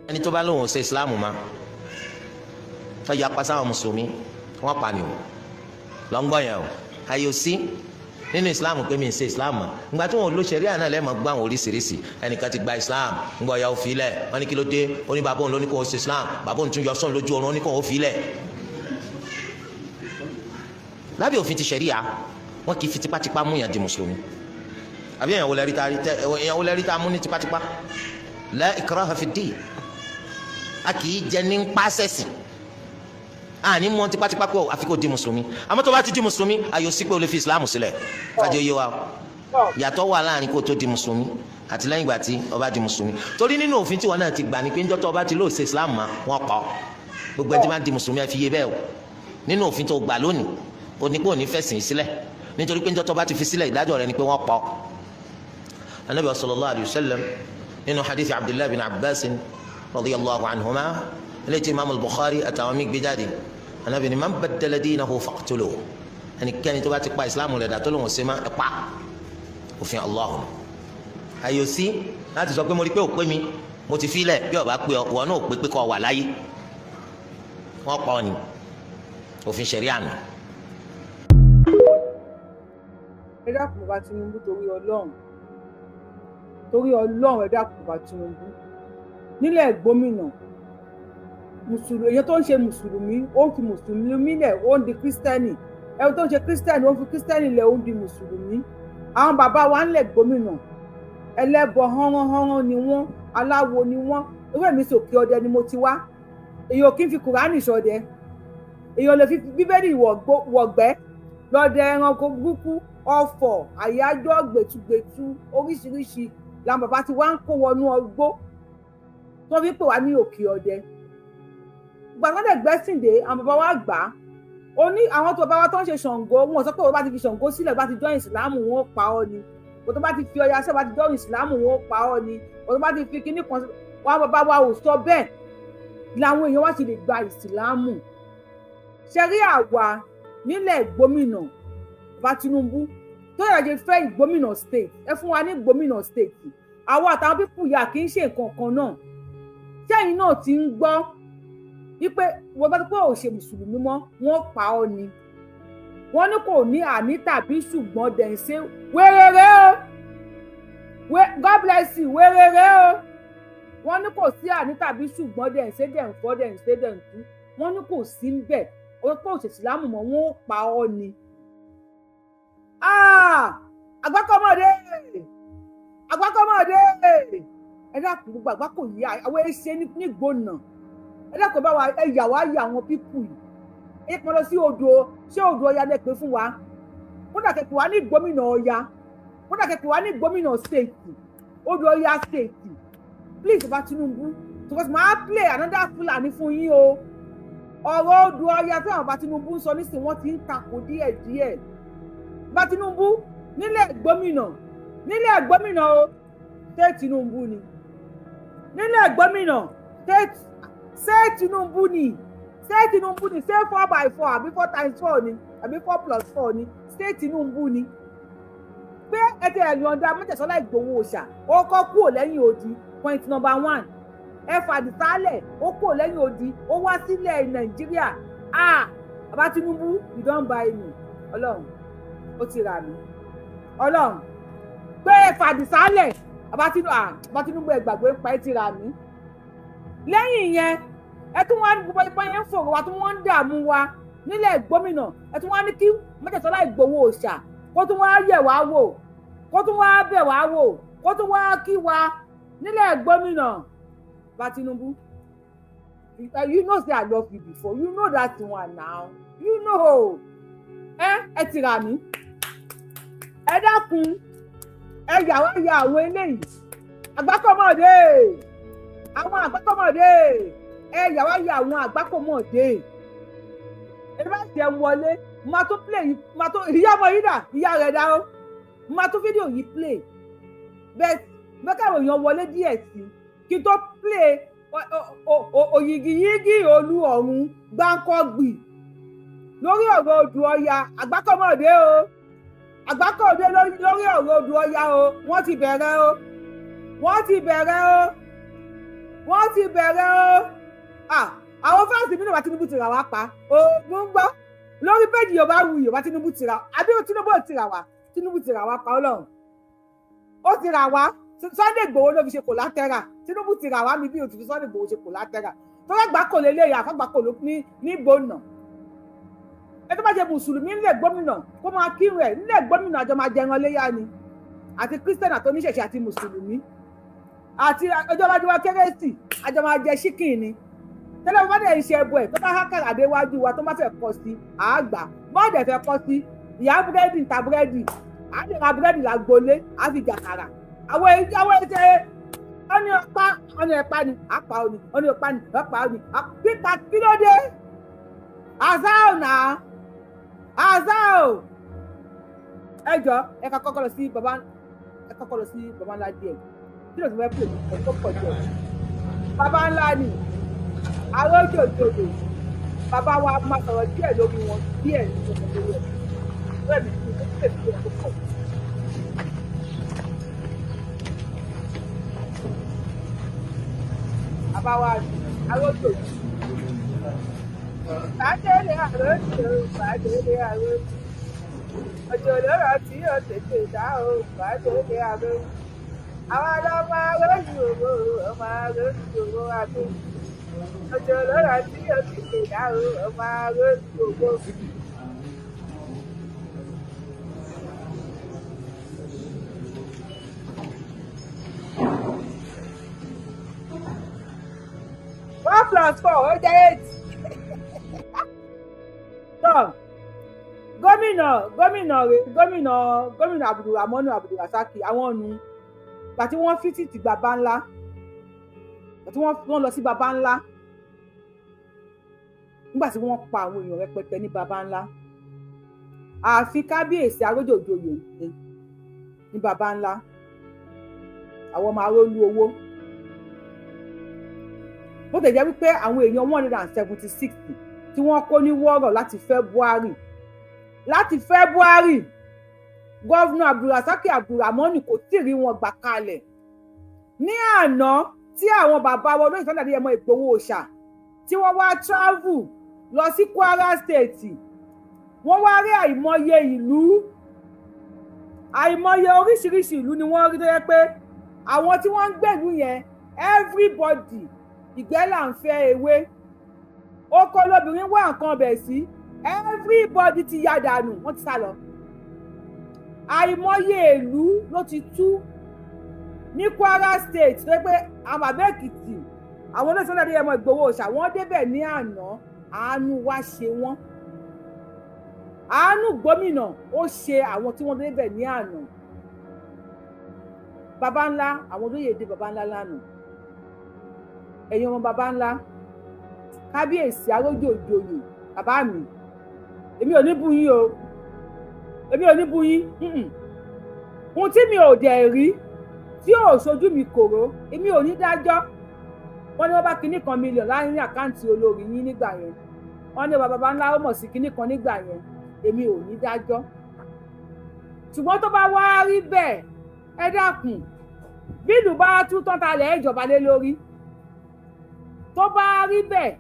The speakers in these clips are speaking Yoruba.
ẹni tó bá lóun ṣe islam ma tó yapa sáwọn mùsùlùmí wọ́n pa ni o lọ́ngbọ́n yẹn o ayò sí nínú islam pé mi ń ṣe islam mọ́ ìgbà tí wọn ò lo ṣẹ̀ríà náà lẹ́ẹ̀mọ́ gbọ́ àwọn oríṣiríṣi ẹnìkan ti gba islam ńgbọ́ ya ó fi lẹ̀ wọ́n ní kí ló dé ó ní bàbá òun ló ní kó o ṣe islam bàbá òun tún yọ sọ́n lójú oorun ó ní kó o fi lẹ̀. lábẹ́ òfin ti ṣẹ̀ríà wọn kì í fi tipátipá mú yàn di mùsùlùmí àbí èèyàn wo lẹ́rí tá a mú ní tipátipá la ikraha fi ddin a kì í jẹ ní pàṣẹsì àní mú tipátipá pé àfi kò di mùsùlùmí àmọ́ tó bá ti di mùsùlùmí ayò sí pé o lè fi ìsìlámù sílẹ̀ kájọ yé wa yàtọ̀ wà láàrin kó tó di mùsùlùmí àti lẹ́yìn ìgbà tí o bá di mùsùlùmí torí nínú òfin tí wọn náà ti gbà ní pé ńjọ́ tó o bá ti lóò ṣe ìsìlámù ma wọn kọ́ gbogbo ẹni tí wọ́n di mùsùlùmí ẹ fi yé bẹ́ẹ̀ o nínú òfin tó gbà lónìí o ní pé o ní fẹ̀sìn sílẹ̀ nítorí pé ńjọ́ tó o bá ti fi sílẹ̀ ìdájọ́ rẹ̀ ni pé wọ́n kọ́ anabi sallallahu alayhi wa sallam nínú hadith abdullahi bin abbas radiyallahu anhuma ilé tí imaamu bukhari àtàwọn mi gbé jáde anabi ni man baddala dinahu faqtuluhu ẹnikẹ́ni tó bá ti pa ìsìlámù rẹ̀ dà tó lóun ṣe máa ẹ̀ pa òfin Allahu àyòsí láti sọ pé mo rí pé ò pé mi mo ti filẹ̀ bí ọba pé ọ náà ò pé pé kọ́ wà láyé wọ́n pa ọ ni òfin ṣẹ̀ríà nù. ẹ dákun bàbá Tinubu torí Ọlọ́run ẹ dákun bàbá Tinubu nílẹ̀ gómìnà mùsùlùmí èyí tó ń ṣe mùsùlùmí ó ń fi mùsùlùmí lẹ̀ ó ń di kírísítẹ́nì ẹni tó ń ṣe kírísítẹ́nì ó ń fi kírísítẹ́nì lẹ̀ ó ń di mùsùlùmí àwọn bàbá wa ń lẹ̀ gómìnà ẹlẹ́bọ hánránhánrán ni wọ́n aláwo ni wọ́n ewé mi sòkè ọdẹ ni mo ti wá èyàn kì í fi kùránì ṣọdẹ èyàn lè fi bíbélì wọ̀gbẹ́ lọ́dẹ ẹranko burúkú ọ̀fọ̀ àyájọ́ gbẹ̀tugbẹ̀tu oríṣiríṣi làwọn bàbá ti wá ń kó wọnú ọgbó tó fi pè wá ní òkè ọdẹ gbàgbọ́dẹ̀ gbẹ́sìndé àwọn bàbá wa gbà á ó ní àwọn tó bá wa tó ń ṣe Ṣàngó wọn sọ pé wọn bá ti fi Ṣàngó sílẹ̀ bá ti jọ́ ìsìlámù wọn ó pa ọ́ ni wọn tó bá ti fi Ọya sẹ́ẹ̀ bá ti jọ́ ìsìlámù wọn ó pa ọ́ ni wọn tó bá ti fi kinní kan wọn bàbá wa ò sọ bẹ́ẹ̀ làwọn èèyàn wá ti lè gba ìsìlámù ṣẹ́rí àwa nílẹ̀ gómìnà bá Tinubu tó yẹ kí fẹ́ ìgbómìnà state ẹ fún wa ní gómìnà state àwọn àtàwọn pípù yà kì í ṣe nǹkan kan náà ṣẹ́yìn náà ti ń gbọ́ wípé wọ́n bá tó pé ò ṣe mùsùlùmí mọ́ wọ́n pa ọ́ ni wọ́n ní kò ní àní tàbí ṣùgbọ́n dẹ̀ǹsẹ̀ wéréré o God bless you wéréré o wọ́n ní kò sí àní tàbí ṣùgbọ́n dẹ̀ǹsẹ̀ dẹ̀ǹfọ́ dẹ̀ǹsẹ̀ dẹ̀ǹtú wọ́n ní kò sí ń bẹ̀ wọ́n pé ò ṣe ìsìlámù mọ́ wọ́n pa ọ́ ni. Àgbákọ́mọdé ẹ dákun gbogbo àgbákò yìí àwọn ẹṣẹ nígbónà ẹ dákun bá wa ẹyà wá yà àwọn pípù yìí ẹ pọn lọ sí odò ṣé odò Ọya lẹ pé fún wa kódà kẹkẹ wá ní gómìnà Ọya kódà kẹkẹ wá ní gómìnà stéètì odò Ọya stéètì please bá Tinubu because máa play another Fúlàní fún yín o ọ̀rọ̀ odò Ọya tí àwọn bá Tinubu ń sọ nísìnyí wọ́n ti ń takò díẹ̀díẹ̀ bá Tinubu nílẹ̀ gómìnà o ṣé Tinubu ni nílẹ̀ gómìnà ṣé Tinubu ni ṣé 4x4 àbí 4x4 ni àbí 4+4 ni ṣé Tinubu ni pé ẹtẹ ẹ̀yọ̀ǹda Mọ́tẹ̀sọ́lá Ìgbòho Òòṣà ó kọ́ kúrò lẹ́yìn odi point number 1 ẹ fàdìsálẹ̀ ó kúrò lẹ́yìn odi ó wá sílẹ̀ Nàìjíríà bàbá Tinubu you don buy me Ọlọ́run ó ti rà mí Ọlọ́run pé fàdìsálẹ̀ bàbá Tinubu ẹ gbàgbé pa ẹ ti rà mí lẹ́yìn yẹn ẹ tún wá ní gbogbo ìpá yẹn ń fòrò wa tí wọ́n ń dààmú wa nílẹ̀ gómìnà ẹ tún wá ní kí Mọ́tẹ̀sọ́lá Ìgbòho Òòṣà kó tún wá yẹ̀ wá wò kó tún wá bẹ̀ wá wò kó tún wá kí wa nílẹ̀ gómìnà bá Tinubu you know say I love you before you know that one now you know ẹ ti rà mí ẹ dákun ẹ yà wá ya àwọn eléyìí àgbákọ́mọdé àwọn àgbákọ́mọdé ẹ yà wá ya àwọn àgbákọ́mọdé ẹ bá jẹ wọlé máa tó play máa tó ìyá ọmọ yìí dà ìyá rẹ̀ dá o máa tó fídíò yìí play bẹ́ẹ̀ mẹ́kàwé èèyàn wọlé díẹ̀ sí kí tó play òyìgìyìgì olú ọ̀run gbáǹkọ́gbì lórí ọ̀rọ̀ odò Ọya àgbákọ́mọdé o àgbákọ́mọdé lórí ọ̀rọ̀ odò Ọya o wọ́n ti bẹ̀rẹ̀ o wọ́n ti bẹ̀rẹ̀ o àwọn fáǹsì mi náà wá Tinubu ti rà wá pa oògùn gbọ́ lórí péjì Yorùbá Wuyì Yorùbá Tinubu ti rà àbí Tinubu ti rà wá Tinubu ti rà wá pa Ọlọ́run ó ti rà wá Sunday Igboho ló fi ṣe collateral Tinubu ti rà wá mi bí o ti fi Sunday Igboho ṣe collateral tó rẹ̀ gbà kò lélẹ̀ yà fàgbà kò ló ní gbóná ẹ tó bá jẹ mùsùlùmí nílẹ̀ gómìnà kó máa kírun ẹ̀ nílẹ̀ gómìnà àjọ máa jẹran léyà ni àti Christian àti oníṣẹ̀ṣẹ̀ àti mùsùlùmí àti ọjọ́ bá jẹ́ kérésì àjọ máa jẹ ṣíkìn ni tẹ́lẹ̀ bá dẹ̀ ń ṣe ẹbọ ẹ̀ tó bá hákàrà déwájú wa tó bá fẹ́ kọ́ sí àgbà bọ́ọ̀dẹ̀ fẹ́ kọ́ sí ìyá búrẹ́dì ta búrẹ́dì àdìrà búrẹ́dì làgbolé àfi jàkàrà àwọn ẹ̀ṣẹ̀ ọ̀nì ẹ̀pá ni àpá òní ọ̀nì ẹ̀pá ni ẹ̀pá òní pípa kí ló dé azao náà azao ẹjọ́ ẹ ká kọ́kọ́ lọ sí baba ńlá díẹ̀ kí ló ti fẹ́ pè mí ẹ̀kọ́ pọ̀ díẹ̀ baba ńlá ni àwọn òjòjòjò bàbá wa máa sọ̀rọ̀ díẹ̀ lórí wọn díẹ̀ nínú lórí ẹ̀ bẹ́ẹ̀ ni kí ló ti fi ẹ̀kọ́ pọ̀. bàbá wa àwọn òjòjò bàdélé àròjò bàdélé àròjò òjò lọ́rọ̀ tí yóò tètè dá o bàdélé àròjò àwọn ọlọ́mọ àròjò ọmọ àròjò àbí òjò lọ́rọ̀ tí yóò tètè dá o ọmọ àròjò. One plus four ó jẹ́ 8. gómìnà Abdulrahman Abdulrasaki àwọn ọ̀nù gbàtí wọ́n fíṣítì bàbá ńlá gbàtí wọ́n lọ sí bàbá ńlá nígbà tí wọ́n pa àwọn èèyàn rẹpẹtẹ ní bàbá ńlá àfi kábíyèsí arójòjòyè ní bàbá ńlá àwọn ọmọ arólú owó bó tẹ̀ jẹ́ wípé àwọn èèyàn 176 tí wọ́n kó ní wọ́ọ̀rọ̀ láti February gọ́vnà Abdulrasaki Abdulrahman kò tí ì rí wọn gbà kalẹ̀ ní àná tí àwọn bàbá wọn lóyè Sunday Adéyẹmọ Ìgbòho Òòṣà tí wọ́n wá travel lọ sí Kwara State wọ́n wá rí àìmọye ìlú àìmọye oríṣiríṣi ìlú ni wọ́n rí tó yẹ pé àwọn tí wọ́n ń gbèlú yẹn everybody ìgbẹ́ là ń fẹ́ ewé oko lóbìnrin wá nǹkan ọbẹ̀ sí everybody ti yá dànù wọ́n ti sá lọ àìmọye ìlú ló ti tú ní Kwara State tó yẹ pé àwọn Àbẹ́òkìtì àwọn olóṣèlú Sunday Adéyẹmọ Ìgbòho Òòṣà wọ́n débẹ̀ ní àná àánú wá ṣe wọ́n àánú gómìnà ó ṣe àwọn tí wọ́n débẹ̀ ní àná baba ńlá àwọn olóyè dé baba ńlá lánàá ẹ̀yin ọmọ baba ńlá kábíyèsí arójòjòyè bàbá mi èmi ò ní bú yín o èmi ò ní bú yín ohun tí mi ò dẹ̀ rí tí ò ṣojú mi kòró èmi ò ní dájọ́ wọ́n ní wọ́n bá kinní kan mílíọ̀nù láàrin àkáǹtì olórí yín nígbà yẹn wọ́n ní bàbá ńlá ó mọ̀ sí kinní kan nígbà yẹn èmi ò ní dájọ́ ṣùgbọ́n tó bá wá rí bẹ́ẹ̀ ẹ dákun bí ìlú bá tú tán ta lẹ̀ ìjọba lé lórí tó bá rí bẹ́ẹ̀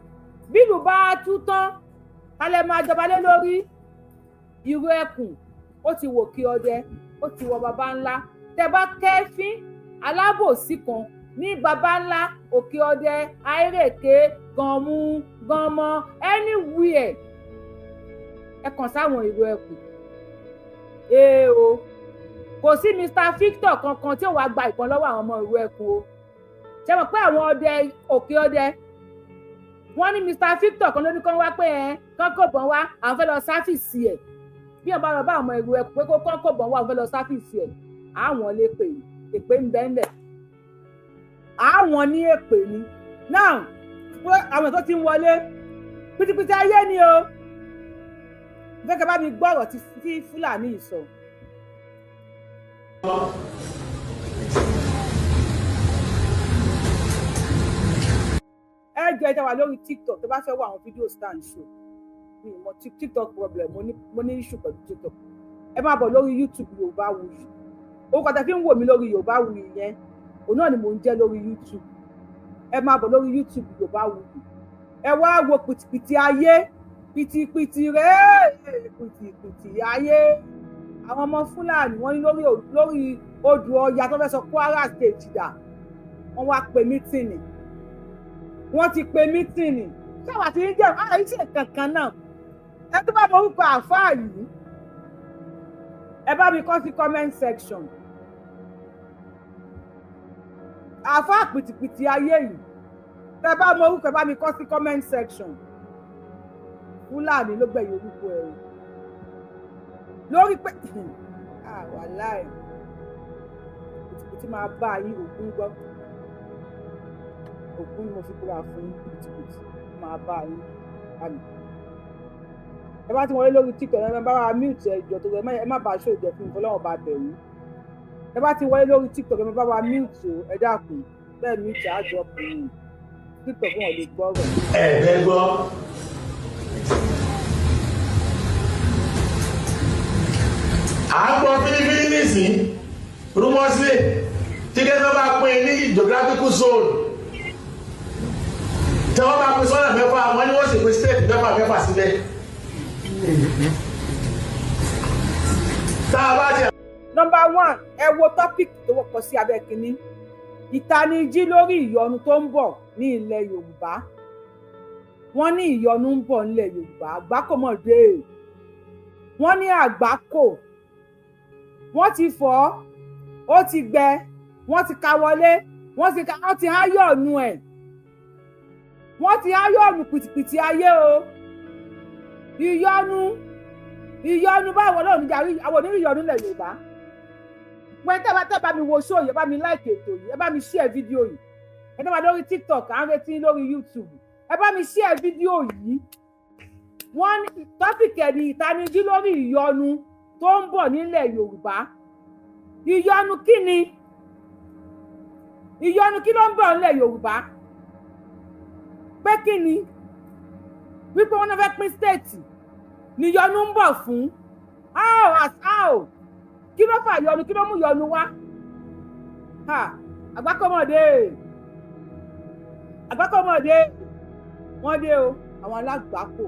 bí ìlú bá tú tán ta lẹ̀ máa jọba lé lórí irú ẹkùn ó ti wò kí ọdẹ ó ti wọ baba ńlá tẹ bá kẹfín alábòsí kan ní baba ńlá òkè ọdẹ àìrèké gànmú gànmọ anywhere ẹ kàn sáwọn irú ẹkùn o kò sí Mr. Victor kankan tí ò wá gba ìbọn lọ́wọ́ àwọn ọmọ irú ẹkùn o ṣe mọ̀ pé àwọn ọdẹ òkè ọdẹ wọ́n ní Mr. Victor kan ló ní kán wá pé kán kò bọ́n wá àwọn fẹ́ lọ sáfìsì ẹ̀ bí ọba lọ bá àwọn irú ẹkùn pé kó kán kò bọ́n wá àwọn fẹ́ lọ sáfìsì ẹ̀ àwọn lè pè èpè ń bẹ́ńlẹ̀ àwọn ní èpè ni now àwọn tó ti ń wọlé pítípítí ayé ni o gẹ́gẹ́ bá mi gbọ́ ọ̀rọ̀ tí Fúlàní yìí sọ. ẹ jẹ́ ìjà wà lórí TikTok tó bá fẹ́ wọ àwọn fídíò stand show mi ò mọ TikTok problem mo ní issue pẹ̀lú TikTok ẹ máa bọ̀ lórí YouTube Yorùbá Wuyì orúkọ tẹ́ fi ń wò mí lórí Yorùbá Wuyì yẹn òun náà ni mò ń jẹ́ lórí YouTube ẹ máa bọ̀ lórí YouTube Yorùbáwùyí ẹ wá wo pìtìpìtì ayé pìtìpìtì rẹ̀ pìtìpìtì ayé àwọn ọmọ Fúlàní wọ́n ní lórí odò Ọya tó fẹ́ sọ Kwara State dà wọ́n wá pe mítìnì wọ́n ti pe mítìnì sáwà tí ń jẹ́ àìsè kankan náà ẹ tó bá mọ orúkọ àfáà yìí ẹ bá mi kọ sí comment section àfáà pìtìpìtì ayé yìí tẹ bá mọ orúkọ ẹ bá mi kọ sí comment section Fúlàní ló gbẹ̀yìn orúkọ ẹ lórí pé wàláì pìtìpìtì máa bá yín Ògún gbọ́ Ògún ni mo fi kúra fún pìtìpìtì máa bá yín àmì ẹ bá ti wọlé lórí TikTok ẹ bá wa mute ẹjọ tó ẹ má bàa ṣó ìjẹ fún ìfọlọ́wọ́n bá bẹ̀rù ẹ bá ti wọlé lórí TikTok ẹ bá wa mute ẹ dákun bẹ́ẹ̀ mute àjọ ọkùnrin TikTok wọn lè gbọ́rọ̀. ẹ bẹ gbọ́ à ń gbọ́ fínífíní nísìn rúmọ́sílẹ̀ tí kẹ́kẹ́ bá pín ní geographical zone tí wọ́n bá pín sọ́nà mẹ́fà wọ́n ní wọ́n sì pín state mẹ́fà síbẹ̀. Number 1 ẹ wo topic tó wọ́pọ̀ sí abẹ́ kínní ìtanijí lórí ìyọnu tó ń bọ̀ ní ilẹ̀ Yorùbá wọ́n ní ìyọnu ń bọ̀ nílẹ̀ Yorùbá àgbákòmọ̀dé wọ́n ní àgbákò wọ́n ti fọ́ ó ti gbẹ wọ́n ti ka wọlé wọ́n ti háyọ̀nù ẹ̀ wọ́n ti háyọ̀nù pìtìpìtì ayé o ìyọnu báwo náà níjà rí àwọn onírìn ìyọnu ilẹ̀ Yorùbá pé tẹ́ bá mi wo show yìí ẹ bá mi like ètò yìí ẹ bá mi share fídíò yìí ẹ tẹ́ bá lórí TikTok à ń retí lórí YouTube ẹ bá mi share fídíò yìí wọ́n ní tọ́pìkì ẹ̀ ní ìtanijí lórí ìyọnu tó ń bọ̀ nílẹ̀ Yorùbá ìyọnu kí ni ìyọnu kí ló ń bọ̀ nílẹ̀ Yorùbá pé kí ni wípé wọ́n náà fẹ́ pín stéètì níyọnu ń bọ̀ fún how kí ló fà yọnu kí ló mú yọnu wá àgbákọ́mọ̀dé wọ́n dé o àwọn alágbàákò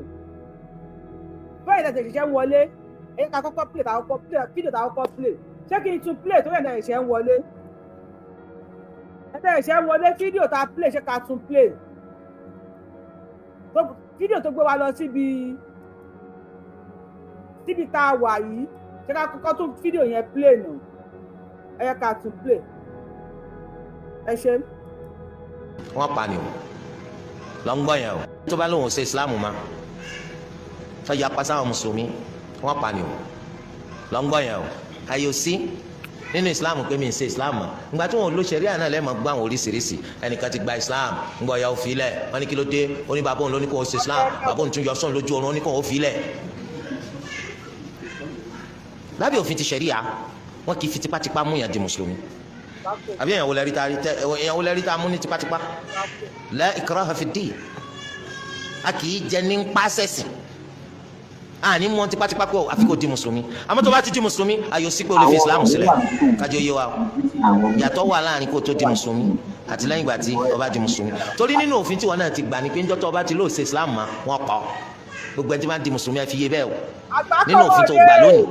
bẹ́ẹ̀ ìdájọ́ ìṣiṣẹ́ ń wọlé ẹ̀yẹ́ ká kọ́kọ́ play fídíò tá kọ́kọ́ play ṣé kí n tún play tó yẹ̀ ìṣẹ́ ń wọlé ìṣẹ́ ń wọlé fídíò tá play ṣé ká tún play fídíò tó gbé wa lọ síbi tá a wà yìí ṣé ká kọ́kọ́ tún fídíò yẹn play nà ẹ̀yẹ́ ká tún play ẹ ṣe. wọ́n pa ni o lọ́ngbọ́n yẹn o tó bá lóun ṣe Islam ma tó yà pa sáwọn mùsùlùmí wọ́n pa ni o lọ́ngbọ́n yẹn o ayò sí nínú Islam pé mi ń ṣe Islam mọ́ ìgbà tí wọn ò lo ṣẹ̀ríà náà lẹ́ẹ̀mọ́ gbọ́ àwọn oríṣiríṣi ẹnìkan ti gba Islam ńgbọ́ ya ó fi lẹ̀ wọ́n ní kí ló dé ó ní bàbá òun ló ní kó o ṣe Islam bàbá òun tún yọ sọ́n lójú oorun ó ní kó o fi lẹ̀. lábẹ́ òfin ti ṣẹ̀ríà wọn kì í fi tipátipá mú yàn di mùsùlùmí àbí èèyàn wo lẹ́rí tá a mú ní tipátipá la ikraha fi ddin a kì í jẹ ní pàṣẹsì àní mú wọn tipátipá pé àfi kò di mùsùlùmí àmọ́ tó bá ti di mùsùlùmí ayò sí pé o lè fi Islam sílẹ̀ kájọ yé wa o yàtọ̀ wà láàrin kó tó di mùsùlùmí àti lẹ́yìn ìgbà tí o bá di mùsùlùmí torí nínú òfin tí wọn náà ti gbà ní pé njọ́ tó o bá ti lóò ṣe Islam ma wọn pa ọ́ gbogbo ẹni tí wọ́n di mùsùlùmí ẹ fi yé bẹ́ẹ̀ o nínú òfin tó gbà lónìí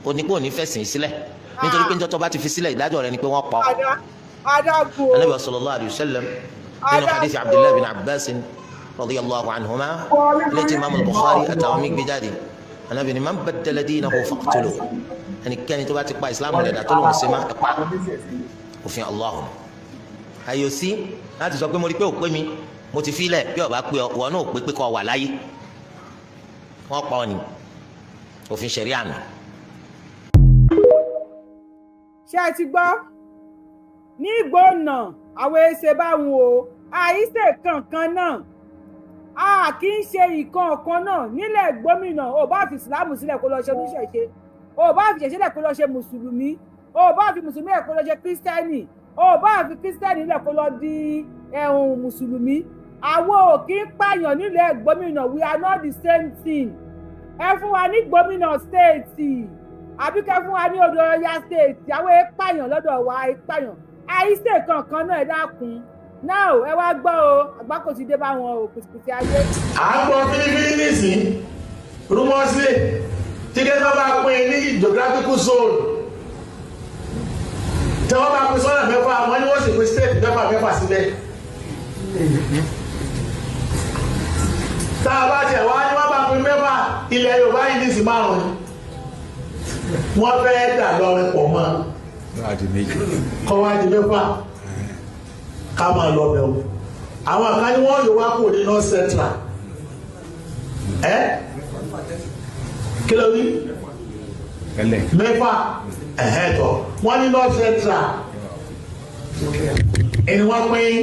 o ní pé o ní fẹ̀sìn sílẹ̀ nítorí pé njọ́ tó o bá ti fi sílẹ̀ ìdájọ́ rẹ̀ ni pé wọ́n pa ọ́. Ànábì sallallahu alayhi wa sallam nínú hadith Abdullahi bin Abbas radiyallahu anhuma lẹ́tí Imam al-Bukhari àtàwọn mi gbé jáde Ànábì ní man baddala dinahu faqtuluhu ẹnikẹ́ni tó bá ti pa ìsìlámù rẹ̀ dà tó lóun ṣe má ẹ pa òfin Allah ayò sí láti sọ pé mo rí pé ò pé mi mo ti fi lẹ̀ bí ọba pé ọ wọn náà pé pé kọ́ wà láyé wọ́n pa ọ ní òfin ṣẹ̀ríà nù. ṣé ẹ ti gbọ́ ní ìgbóná àwọn èsè báwọn o àìsè kankan náà a kì í ṣe ìkan ọ̀kan náà nílẹ̀ gómìnà ò bá fi ìsìlámù sílẹ̀ kó lọ ṣe oníṣẹ̀ṣe ò bá fi ìṣẹ̀ṣe lẹ̀ kó lọ ṣe mùsùlùmí ò bá fi mùsùlùmí lẹ̀ kó lọ ṣe kírísítẹ́nì ò bá fi kírísítẹ́nì lẹ̀ kó lọ di mùsùlùmí àwọn ò kì í pààyàn nílẹ̀ gómìnà we are not the same thing ẹ fún wa ní gómìnà stéètì àbí kẹ fún wa ní odò Ọya stéètì àwọn èèpààyàn lọ́dọ̀ wa èèpààyàn àìsè kankan náà ẹ dákun now ẹ wá gbọ́ o àgbákò ti dé bá wọn o pìtìpìtì ayé. à ń gbọ́ fínífíní nísìn rúmọ́sílẹ̀ tí kẹ́kẹ́ bá pín ní geographical zone tí wọ́n bá pín sọ́nà mẹ́fà wọ́n ní wọ́n sì pín state mẹ́fà síbẹ̀. tá a bá tiẹ̀ wá ní wọ́n bá pín mẹ́fà ilẹ̀ Yorùbá yìí ní sí márùn-ún wọ́n fẹ́ dà lọ́rin pọ̀ mọ́ kọ́ wá di mẹ́fà ká máa lọ bẹ̀rù àwọn kan ní wọ́n yóò wá kò ní north central kí ló wí mẹ́fà tọ̀ wọ́n ní north central ẹni wọ́n pín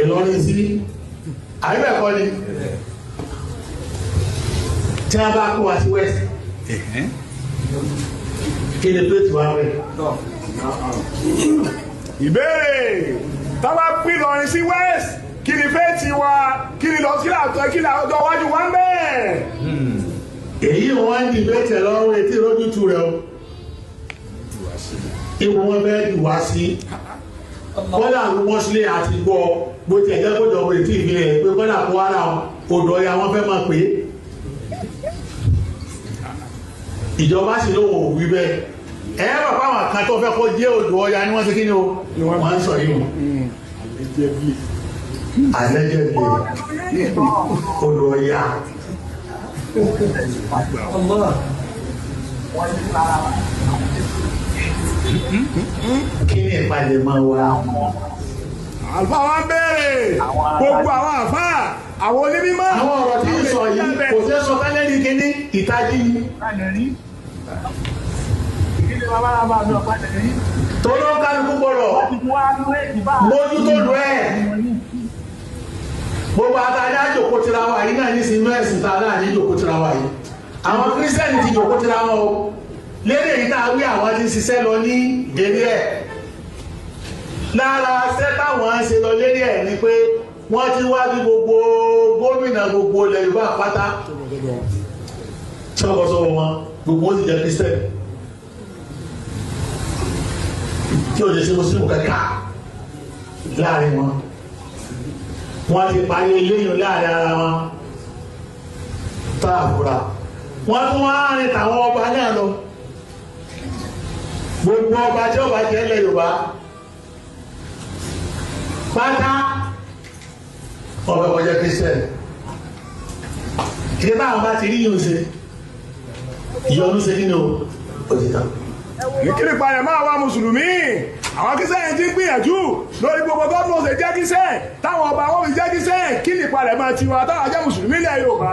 Ìlọrin sí àyíbẹ̀kọ́ ni tí a bá kó wa sí west kí ni plate wa rẹ̀. ìbéèrè táwa pín Ìlọrin sí west kí ni fẹ́ẹ̀tì wa kí ni lọ sí àtọ́ kí ni àjọ wájú wa ń bẹ́ẹ̀. èyí wọn ń dìbẹ́ tẹ̀ lọ́rùn etí lójútu rẹ̀ o ipò wọn bẹ́ẹ̀ dì wá sí kọ́dà ló wọ́n sílé àti gbọ́ bó tiẹ̀ jẹ́ kó jọ̀wọ́ etí ìbílẹ̀ pé kọ́dà kó ara odò ọ̀yà wọn fẹ́ máa pè é ìjọba sì lówó wí bẹ́ẹ̀ bàbá àwọn kan tó fẹ́ kó jẹ́ odò ọ̀yà ni wọ́n ti kí ni o wọ́n ń sọ yìí o allegedly odò ọ̀yà kí ni ìpàdé máa wá. Alfa wa ń béèrè gbogbo àwọn àfà àwọn onímọ̀. àwọn ọ̀rọ̀ tí ń sọ yìí kò sí sọ kálẹ̀ ní kíní ìtají ni. tó ló ń kálukú gbọ́dọ̀ mójú tó lù ẹ́ gbogbo àtàrí àjòkó tira wa yìí náà ní sinú ẹ̀sìn tá a náà ní ìjòkó tira wa yìí àwọn kírísítẹ́nì ti jòkó tira wọn o lédè yìí tá a wí àwọn ti ṣiṣẹ́ lọ ní èrè ẹ̀ lára ṣẹ́ táwọn ṣe lọ lérí ẹ̀ ni pé wọ́n ti wá bí gbogbo gómìnà gbogbo ilẹ̀ Yorùbá pátá ṣọ́kọ̀ṣọ́ wọn gbogbo ó sì jẹ́ kírísítẹ́nì tí ò lè ṣe mùsùlùmí kẹta láàrin wọn wọ́n ti parí eléyìn láàrin ara wọn tá àbúrà wọ́n tún wá rìn tàwọn ọba náà lọ gbogbo ọba tí ọba jẹ́ ilẹ̀ Yorùbá pátá ọba ọjọ́ Kristẹni ìdí táwọn bá ti rí yìí ṣe ìyọnu ṣe nínú òtítà. ìkíni padà máa wá mùsùlùmí àwọn kíṣẹ́ ti ń gbìyànjú lórí gbogbo gọ́ọ̀mù ṣe jẹ́ kíṣẹ́ táwọn ọba wọn fi jẹ́ kíṣẹ́ kí ni padà máa tiwa táwọn ajá mùsùlùmí ilẹ̀ Yorùbá.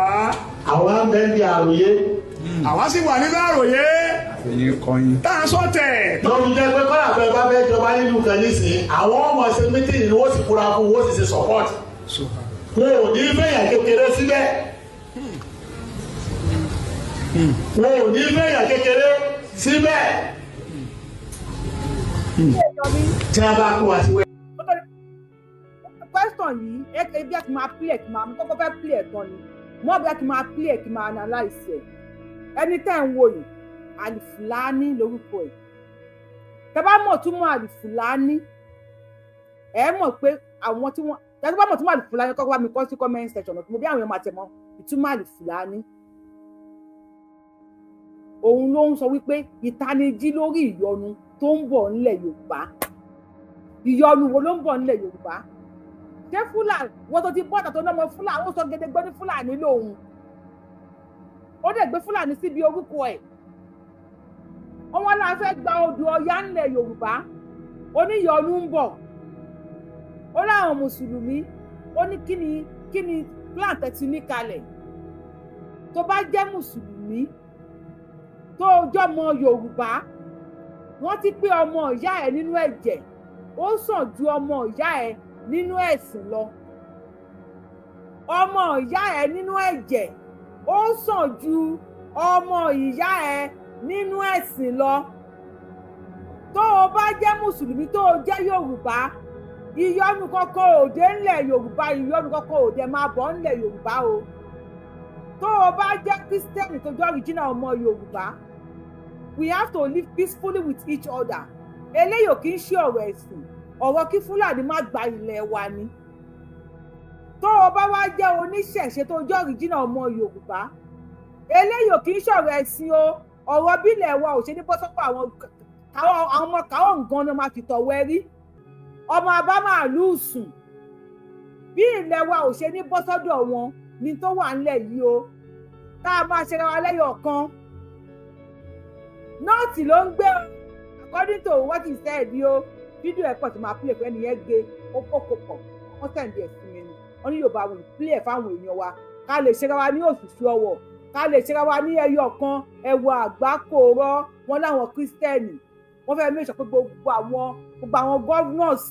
àwọn ń bẹ́ẹ̀ bí àròyé. àwa sì wà nínú àròyé tá à ń sọ̀tẹ̀. lọ́dún jẹ́ pé kọ́lá fẹ́ bá fẹ́ jọba nínú kan nísìnyí àwọn ọmọ ṣe mítìnì ni wọ́n sì kúra fún wọ́n sì ṣe support. wọn ò ní fẹ́yà kékeré síbẹ̀. wọn ò ní fẹ́yà kékeré síbẹ̀. tí a bá kó wa sí wẹ́. question yìí ebi àti máa play ẹ̀ kí máa kọ́kọ́ fẹ́ play ẹ̀ tán ni mo bí àti máa play ẹ̀ kí máa analyse ẹ̀ ẹni tẹ́ ń wò yìí Alifulani lórúkọ ẹ̀ tẹ́ bá mọ̀ túmọ̀ Alifulani ẹ̀ mọ̀ pé àwọn tí wọ́n tẹ́ bá mọ̀ túmọ̀ Alifulani kọ́kọ́ bá mi kọ sí comment section mo bí àwọn èèyàn máa tẹ̀ mọ́ ìtumọ̀ Alifulani òun ló ń sọ wípé ìtanijí lórí ìyọnu tó ń bọ̀ nílẹ̀ Yorùbá ìyọnu wo ló ń bọ̀ nílẹ̀ Yorùbá ṣé Fúlàní wọ́n tó ti bọ́ta tó náà mọ Fúlàní ó sọ gédégbé ní Fúlàní lòun ó dẹ̀ gbé Fúlàní síbi orúkọ ẹ̀ wọ́n náà fẹ́ gba odò Ọya nílẹ̀ Yorùbá oníyọnu ń bọ̀ ó láwọn mùsùlùmí ó ní kíni plan tẹ̀tí ní kalẹ̀ tó bá jẹ́ mùsùlùmí tó jọmọ Yorùbá wọ́n ti pé ọmọ ìyá ẹ̀ nínú ẹ̀jẹ̀ ó sàn ju ọmọ ìyá ẹ̀ nínú ẹ̀sìn lọ ọmọ ìyá ẹ̀ nínú ẹ̀jẹ̀ ó sàn ju ọmọ ìyá ẹ̀ nínú ẹ̀sìn lọ tó o bá jẹ́ mùsùlùmí tó o jẹ́ Yorùbá ìyọnu kọ́kọ́ òde ńlẹ̀ Yorùbá ìyọnu kọ́kọ́ òde máa bọ̀ ńlẹ̀ Yorùbá o tó o bá jẹ́ Christian tó jẹ́ original ọmọ Yorùbá we have to live peacefully with each other eléyìí ò kì í ṣe ọ̀rọ̀ ẹ̀sìn ọ̀rọ̀ kí Fúlàní má gba ilẹ̀ wa ni tó o bá wá jẹ́ oníṣẹ̀ṣe tó jẹ́ òrìjìnà ọmọ Yorùbá eléyìí ò kì í ṣọ̀rọ̀ ẹ̀sìn o ọ̀rọ̀ bílẹ̀ wa ò ṣe ní bọ́sọ́pọ̀ àwọn ọmọ káwọn nǹkan ni máa fi tọ̀wọ́ ẹrí ọmọ abá máa lù sùn bí ilẹ̀ wa ò ṣe ní bọ́sọ́dọ̀ wọn ni tó wà ńlẹ̀ yìí o tá a máa ṣera wa lẹ́yọ̀ kan nọ́ọ̀tì ló ń gbé according to what he said o fídíò ẹ̀pọ̀ tí máa play fún ẹnìyẹn gé ó kó pọ̀ wọ́n sẹ̀ǹdì ẹ̀sìn mi ni wọ́n ní Yorùbá wí play ẹ̀ fáwọn èèyàn wa ká lè ṣera wa ní òṣùṣù ọwọ̀ ká lè ṣera wa ní ẹyọ kan ẹwà àgbákòrọ wọn láwọn Kristẹni wọ́n fẹ́ẹ́ make sure pé gbogbo àwọn governors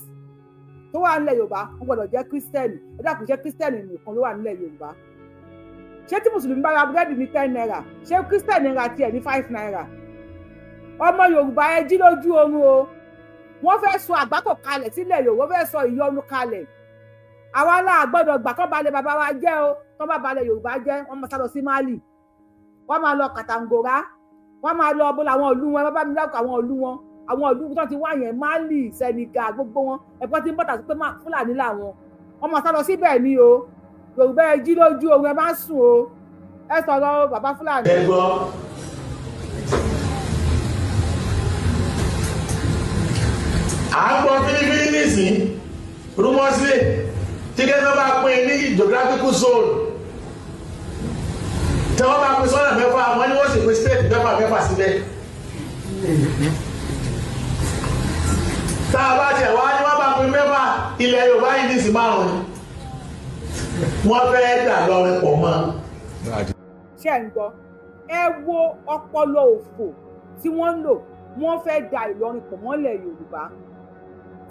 tó wà nílẹ̀ Yorùbá wọ́n gbọ́dọ̀ jẹ́ Kristẹni ẹ dákun ṣe Kristẹni nìkan ló wà nílẹ̀ Yorùbá ṣé tí Mùsùlùmí bá ra búrẹ́dì ní 10 naira ṣé Kristẹni ra tiẹ̀ ní 5 naira ọmọ Yorùbá ẹ jí lójú oorun o wọ́n fẹ́ sọ àgbákò kalẹ̀ sílẹ̀ Yorùbá wọ́n fẹ́ sọ ìyọnu kalẹ̀ àwa náà gbọ́dọ̀ gbà kán balẹ̀ bàbá wa jẹ́ o kán bá balẹ̀ Yorùbá jẹ́ wọ́n máa sá lọ sí Mali wọ́n máa lọ Kàtàngórá wọ́n máa lọ bó làwọn ìlú wọn bá mi dákọ̀ àwọn ìlú tó ti wá yẹn Mali Senegal gbogbo wọn ẹ̀pọ́n ti ń bọ̀tà sí pé Fúlàní làwọn wọ́n máa sá lọ síbẹ̀ ni o Yorùbá ẹ jí lójú oorun ẹ má sùn o ẹ sọ̀rọ̀ bàbá Fúlàní. ẹ gbọ́ à ń gbọ́ fínífíní nísìn rúmọ́sílẹ̀ tí kẹ́kẹ́ bá pín ní geographical zone tí wọ́n bá pín sọ́nà mẹ́fà wọ́n ní wọ́n sì pín state mẹ́fà síbẹ̀ tá a bá tẹ̀ wá ní wọ́n bá pín mẹ́fà ilẹ̀ Yorùbá yìí ní sí márùn-ún wọ́n fẹ́ dà lọ́rin pọ̀ mọ́. ṣé ń gbọ́ ẹ wo ọpọlọ òfò tí wọ́n ń lò wọ́n fẹ́ da Ìlọrin pọ̀ mọ́lẹ̀ Yorùbá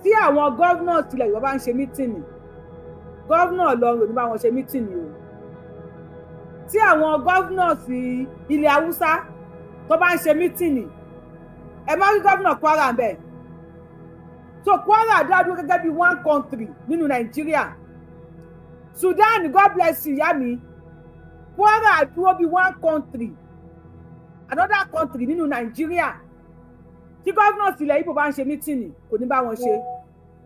tí àwọn gọ́vnà tilẹ̀ Yorùbá bá ń ṣe mítìnì gọ́vnà Ìlọrin ò ní bá wọn ṣe mítìnì o tí àwọn gọ́vnà sí ilẹ̀ Haúsá tó bá ń ṣe mítìnì ẹ má rí gọ́vnà Kwara ń bẹ̀ so Kwara dádúró gẹ́gẹ́ bí one country nínú Nàìjíríà Sudan God bless you ìyá mi Kwara dúró bí one country another country nínú Nàìjíríà tí gọ́vnà tilẹ̀ Ìgbò bá ń ṣe mítìnì kò ní bá wọn ṣe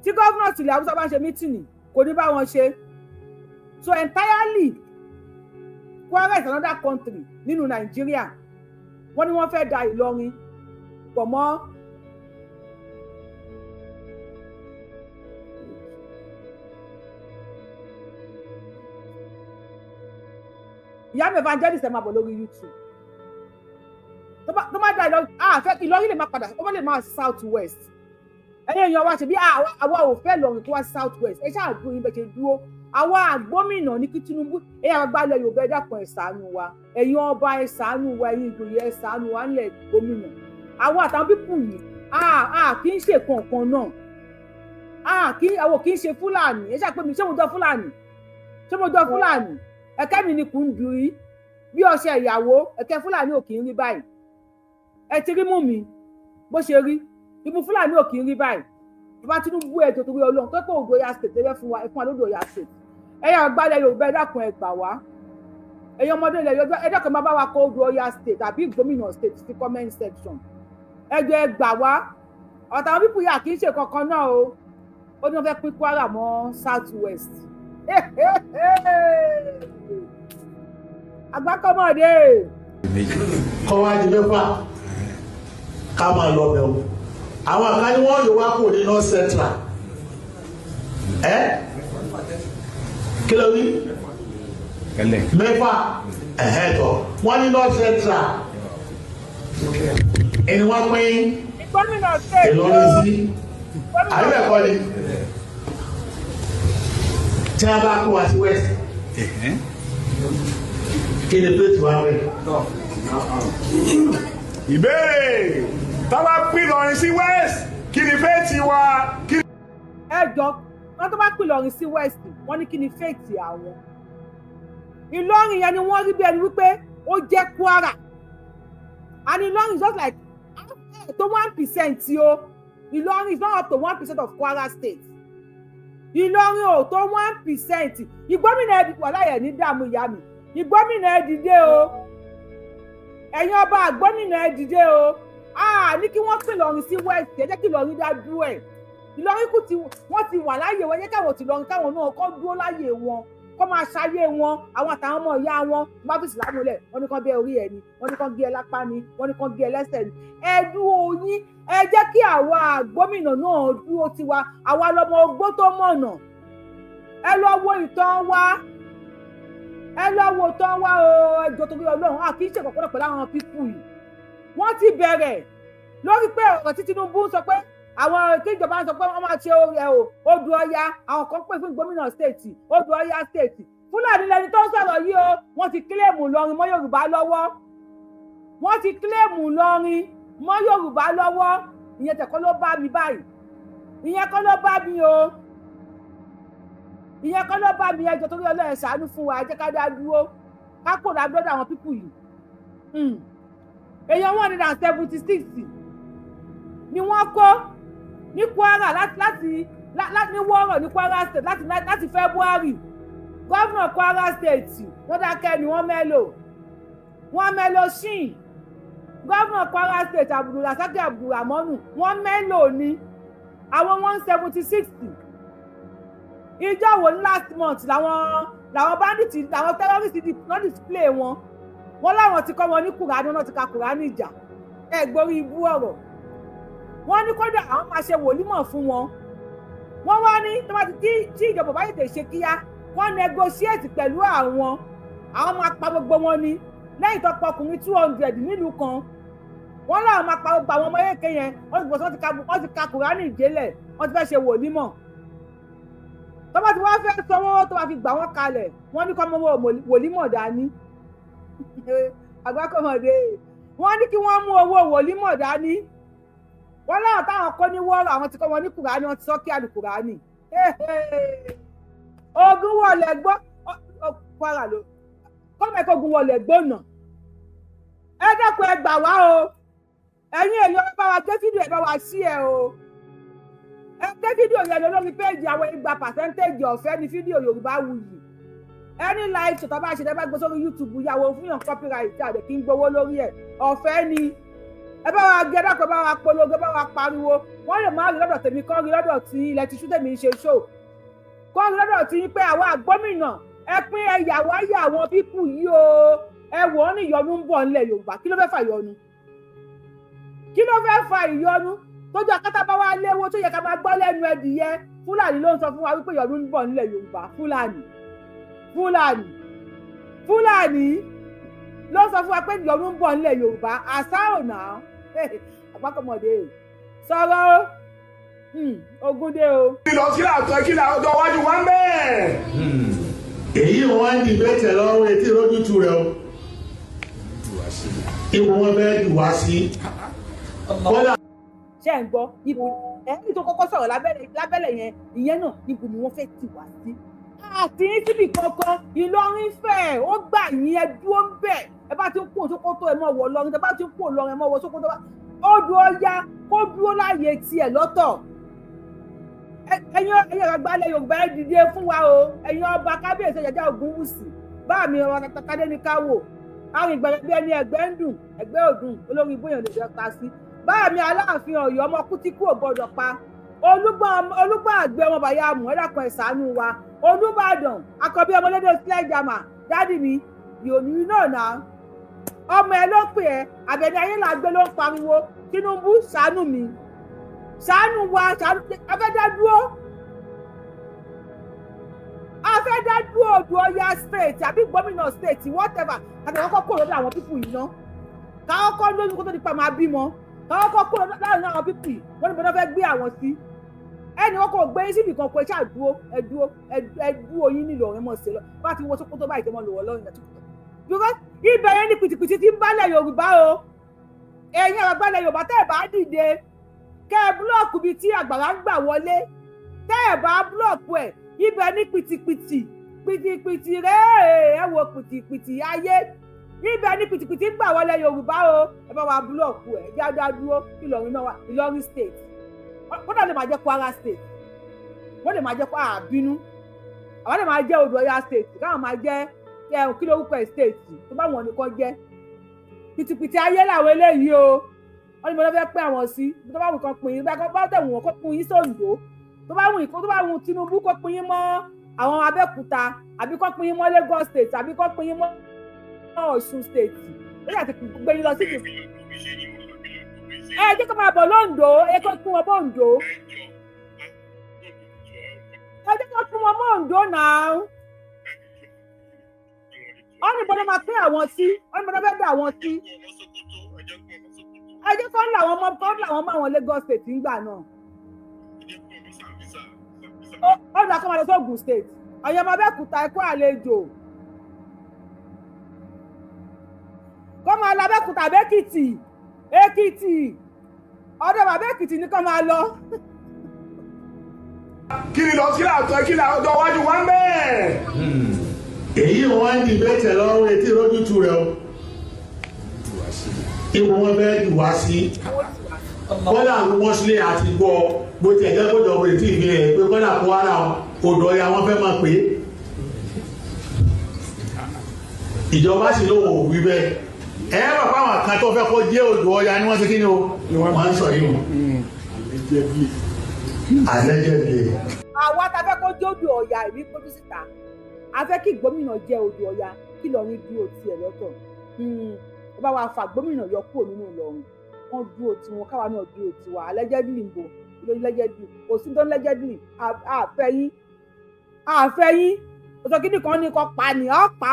tí gọ́vnà tilẹ̀ Haúsá bá ń ṣe mítìnì kò ní bá wọn ṣe so entirely Kwara is another country nínú Nàìjíríà wọ́n ní wọ́n fẹ́ da Ìlọrin pọ̀ mọ́ ìyá mi evangelist ẹ máa bọ̀ lórí YouTube tó bá dá Ìlọrin lè máa padà ó lè máa south west ẹ̀yin èèyàn wa ṣe bí àwa ò fẹ́ Ìlọrin tó wá south west ẹ ṣáà dúró ibẹ̀ ṣe dúró àwa àgbómìnà ní kí Tinubu ẹ̀yà àgbàlẹ̀ Yorùbá ẹ dákun ẹ ṣàánú wa ẹ̀yin ọba ẹ ṣàánú wa ẹ̀yin ìjòyè ẹ ṣàánú wa ńlẹ̀ gómìnà àwa àtàwọn pípù yìí kì í ṣe kankan náà àwọn kì í ṣe Fúlàní ẹ ṣáà pé mi ṣé mo jọ Fúlàní ẹ̀kẹ́ mi ni kò ń dùn yìí bí ọṣẹ ìyàwó ẹ̀kẹ́ Fúlàní ò kì í rí báyìí ẹ ti rí mú mi bó ṣe rí ibu Fúlàní ò kì í rí báyìí bàbá Tinubu ẹ̀ tó torí Ọlọ́run tó kó Ondo Ọya state ẹ̀fẹ́ fún wa lódò Ọya state ẹ̀yà àgbàlẹ̀ Yorùbá ẹ dákun ẹ gbà wá ẹ̀yàn ọmọdé ilẹ̀ Yorùbá ẹ dákun máa bá wa kó Ondo Ọya state àbí gómìnà state sí comment section ẹjọ́ ẹ gbà wá ọ̀tàwọn pípù yà kì í ṣe kankan náà o ó ní wọ́n fẹ́ pín Kwara mọ́ south west agbákọ́mọ̀dé kọ́ wá di mẹ́fà ká máa lọ bẹ̀ wò àwọn kan ní wọ́n yóò wá kò ní north central kí ló wí mẹ́fà tọ̀ wọ́n ní north central ẹni wọ́n pín Ìlọrin sí àbẹ̀kọ́ ni tí a bá kó wá sí west kí ni plate wá rẹ̀. ìbéèrè tó bá pín Ìlọrin sí west kí ni fẹ́ẹ̀tì wa. ẹjọ́ wọn tó bá pín Ìlọrin sí west wọ́n ní kí ni fẹ́ẹ̀tì àwọn Ìlọrin yẹn ni wọ́n rí bí ẹni wípé ó jẹ́ Kwara and Ìlọrin is just like to 1% o Ìlọrin is not up to 1% of Kwara state Ìlọrin ò tó 1% ìgbómìnà ẹ̀dì wà láyẹ̀ ní dààmú ìyá mi ìgbómìnà ẹ̀dìdé o ẹ̀yin ọba àgbómìnà ẹ̀dìdé o ní kí wọ́n pín Ìlọrin sí west ẹ jẹ́ kí Ìlọrin dá dúró ẹ̀ Ìlọrin kù tí wọ́n ti wà láyé wọn yẹ káwọn ti lọrin káwọn náà kọ́ dúró láyé wọn kọ́ máa ṣayé wọn àwọn àtàwọn ọmọ ìyá wọn bá fi ìsìlámù lẹ̀ wọ́n ní kán bẹ́ orí ẹ̀ ni wọ́n ní kán gé ẹ lápá ni wọ́n ní kán gé ẹ lẹ́sẹ̀ ni ẹ dúró yín ẹ jẹ́ kí àwa gómìnà náà dúró tiwa àwa lọmọ ogbó tó mọ̀nà ẹ lọ wo ìtàn wa ẹ lọ wo ìtàn wa o ẹjọ́ tó bí Ọlọ́run a kì í ṣe kọ̀kọ́ pẹ̀lú àwọn pípù yìí wọ́n ti bẹ̀rẹ̀ lórí pé ọ̀rọ̀ tí Tinubu sọ pé àwọn kíjọba sọ pé wọ́n máa ṣe odò Ọya àwọn kan pè fún gómìnà stéètì odò Ọya stéètì Fúlàní lẹni tó ń sọ̀rọ̀ yìí o wọ́n ti kílèmù Ìlọrin mọ́ Yorùbá lọ́wọ́ wọ́n ti kílèmù Ìlọrin mọ́ Yorùbá lọ́wọ́ ìyẹn tẹ̀kọ́ ló bá mi báyìí ìyẹn kọ́ ló bá mi o ìyẹn kọ́ ló bá mi ẹjọ́ torí Ọlọ́run ṣàánú fún wa jẹ́ ká dá dúró ká kò dá dúró àwọn pípù yìí èèyàn 176 ni wọ́n kó ní Kwara láti ní wọ́ọ̀rọ̀ ní Kwara state láti February gọ́vnà Kwara state wọ́n dákẹ́ ni wọ́n mẹ́lò shin gọ́vnà Kwara state Abdulrasaq Abdulramonu wọ́n mẹ́lò ní àwọn 176 ìjọ wo last month làwọn bandits làwọn terrorists náà display wọn láwọn ti kọ́ wọn ní Kùránì náà ti ka Kùránì ìjà gborí ibú ọ̀rọ̀ wọ́n ní kódà àwọn máa ṣe wòlímọ̀ fún wọn wọ́n wá ní tí ìjọba bá tètè ṣe kíá wọ́n negotiate pẹ̀lú àwọn máa pa gbogbo wọn ní lẹ́yìn tó pa ọkùnrin 200 nílùú kan wọ́n láwọn máa pa gbogbo àwọn ọmọ èké yẹn wọ́n ti bọ̀ sí wọ́n ti ka Kùránì ìjẹ́lẹ̀ wọ́n ti fẹ́ ṣe wòlímọ̀ tó bá ti wá fẹ́ sanwó tó máa fi gbà wọ́n kalẹ̀ wọ́n ní kọ́ mọ́ wòlímọ̀ dání àgbákọ̀mọ̀dé wọ́n ní kí wọ́n mú owó wòlímọ̀ dání wọ́n láwọn táwọn kọ́ ní wọ́ọ̀rọ̀ àwọn ti kọ́ wọn ní Kùránì wọ́n ti sọ kí àlù Kùránì ogun wọlé gbọ́ Kwara ló kọ́mọ̀ ẹ̀kọ́ ogun wọlé gbóná ẹ dẹ́kun ẹ gbà wá o ẹ̀yin èèyàn bá wa gbé fídíò ẹ̀ bá wa sí ẹ o ẹ gbé fídíò yẹn lórí péjì àwọn igba pàṣẹ́ntéèjì ọ̀fẹ́ ní fídíò Yorùbáwùyí ẹni live ṣètò bá ṣe tẹ́ bá gbé sórí YouTube yàwó fún yàn copyright àdè kí n gbowó lórí ẹ̀ ọ̀fẹ́ ni ẹ bá wa gé dákọ̀ bá wa polongo bá wa pariwo wọ́n lè má rí lọ́dọ̀ tèmi kọ́ rí lọ́dọ̀ tí ilẹ̀ ti ṣú tèmi ń ṣe ṣó kọ́ rí lọ́dọ̀ tí pé àwa gómìnà ẹ pín ẹ̀yàwó ayé àwọn pípù yìí o ẹ wò ó ní ìyọnu ń bọ̀ nílẹ̀ Yorùbá kí ló fẹ́ fa ìyọnu kí ló fẹ́ fa ìyọnu tójú akátá bá wá léwó tó yẹ ká máa gbọ́ lẹ́nu ẹdìyẹ Fúlàní ló ń sọ fún wa wípé ìyọnu ń bọ̀ nílẹ̀ Yorùbá Fúlàní ló sọ fún wa pé ìyọnu ń bọ̀ nílẹ̀ Yorùbá àṣà ọ̀nà àgbákọ̀mọ̀dé sọ̀rọ̀ ogúndé o. lọ sí àtọ kí làwọn ọjọ́ iwájú wá ń bẹ́ẹ̀. èyí wọn ń dìbẹ́tẹ̀ lọ́rùn etí ìrójútu rẹ o ipò wọn fẹ́ẹ́ dù wá sí. ṣé ẹ̀ ń gbọ́ ibo ẹni tó kọ́kọ́ sọ̀rọ̀ lábẹ́lẹ̀ yẹn ìyẹn náà ibo ni wọ́n fẹ́ tì wá sí. àti síbi kankan Ìlọrin fẹ́ ó gbà yín ẹ dúró ń bẹ̀ ẹ bá ti ń pò Sókótó ẹ mọ̀ wọ̀ lọ́rin ẹ bá ti ń pò lọ́rin ẹ mọ̀ wọ̀ Sókótó odò Ọya kó dúró láàyè tiẹ̀ lọ́tọ̀ ẹ̀yin àgbàlẹ̀ Yorùbá ẹ dìde fún wa o ẹ̀yin ọba kábíyèsí Ọ̀jájá Ògúnwùsì bá mi ọ̀rọ̀ takadé ní káwò àwọn ìgbàlẹ̀ bí ẹni ẹgbẹ́ ń dùn ẹgbẹ́ òdùn olórí ibóyàn lè jẹ́ ta sí bá mi Aláàfin Ọ̀yọ́ ọmọ Kútíkù ò gbọdọ̀ pa Olúgbọ́n àgbẹ̀ ọmọ bàyá mú ẹ̀dàkùn ẹ̀ ṣàánú wa Olúbàdàn akọbí ọmọlédè sledgehammer dádì mi yòòní náà náà ọmọ ẹ ló pè ẹ Àbẹ̀ní Ayélàgbé ló ń pariwo Tinubu ṣàánú mi ṣàánú wa ṣàánú afẹ́dádúró Odò Ọya state àbí gómìnà state whatever àti àwọn kọ́kọ́ lọ́dọ̀ àwọn pípù yìí náà káwọn kọ́ lóyún kó tó di pa máa bímọ káwọn kọ́kọ́ lọ́dọ̀ àwọn pípù yìí wọ́n ní bọ́dọ̀ fẹ́ gbé àwọn sí ẹni wọn kò gbé síbi kan pé ṣáà ẹdúró yín nílò ọ̀rẹ́ mọ̀ sí lọ bá ti wọ́n Sókótó báyìí tó mọ̀ lọ́wọ́ lọ́rùn ẹ̀ because ibẹ̀ yẹn ní pìtìpìtì ti ń bálẹ̀ Yorùbá o ẹ̀yin àwọn àgbàlẹ̀ Yorùbá tẹ́ ẹ̀ bá dìde kẹ́ ẹ búlọ̀kù bíi tí àgbàrá ń gbà wọlé tẹ́ ẹ̀ bá búlọ̀kù ẹ̀ ibẹ̀ ní pìtìpìtì rẹ̀ ẹ wo pìtìpìtì ayé ibẹ̀ ní pìtìpìtì ń gbà wọlé Yorùbá o ẹ bá wa búlọ̀kù ẹ̀ jáde dúró Ìlọrin náà wà Ìlọrin state wọ́n náà lè máa jẹ́ Kwara state wọ́n lè máa jẹ́ Kwara bínú àwọn lè máa jẹ́ Odò Ọya state káwọn máa jẹ́ kí lórúkọ state tó bá wọn nìkan jẹ́ pìtìpìtì ayé làwọn eléyìí o wọ́n ní mo lọ fẹ́ pín àwọn sí tó bá wù kán pín yín bá tẹ̀ wọ́n kó pín yín sóńdó tó bá wù Tinubu kó pín yín mọ́ àwọn Abẹ́òkúta àbí kó pín yín mọ́ Lagos state àbí kó pín yín mọ́ Ọ̀ṣun state lẹ́yìn àti gbé yín lọ sí ìlú. Jẹ́ kó máa bọ̀ lóńdó kó pín wọn bọ́ Oǹdó jẹ́ kó pín wọn mọ́ Oǹdó náà. Wọ́n ní bọ́dọ̀ máa pín àwọn sí wọ́n ní bọ́dọ̀ fẹ́ dá àwọn sí. Ẹjẹ́ kan làwọn mọ́ àwọn Lagos state ńgbà náà. Ó dà kó máa lọ sí Ògùn state ọ̀yọ́ ọmọ Abẹ́òkúta ẹ̀kọ́ àlejò kó máa lọ Abẹ́òkúta Èkìtì ọ̀dọ̀ bàbá Èkìtì ní kó máa lọ. kí ni lọ sílẹ̀ àtọ́ kí ni ọjọ́ iwájú wá ń bẹ́ẹ̀. èyí wọn ń dìbẹ́ tẹ̀ lọ́rùn etí lójútu rẹ o ipò wọn fẹ́ dùn wá sí kọ́dà wọ́n sílé àti gbọ́ bó ti ẹ̀jẹ̀ kó jọ̀wọ́ ètí ìbílẹ̀ pé kọ́dà kó ara odò ọ̀yà wọn fẹ́ máa pè é ìjọba sì ló wò wí bẹ́ẹ̀ ẹ bàbá àwọn kan tó fẹ́ kó jẹ́ odò ọ̀yà ni wọ́n ti kí ni o wọ́n ń sọ yìí o allegedly. àwa ta fẹ́ kó jẹ́ odò ọ̀yà ìbí kójú síta a fẹ́ kí gómìnà jẹ́ odò ọ̀yà kí Ìlọrin dúró tiẹ̀ lọ́tọ̀ ó bá wa fa gómìnà yọ kúrò nínú Ìlọrin wọ́n dúró tiwọn káwa náà dúró tiwa allegedly ń bò lórí allegedly kò sí tó ń allegedly àfẹ́yìn òtò kíni kan ní kò pa ni àpá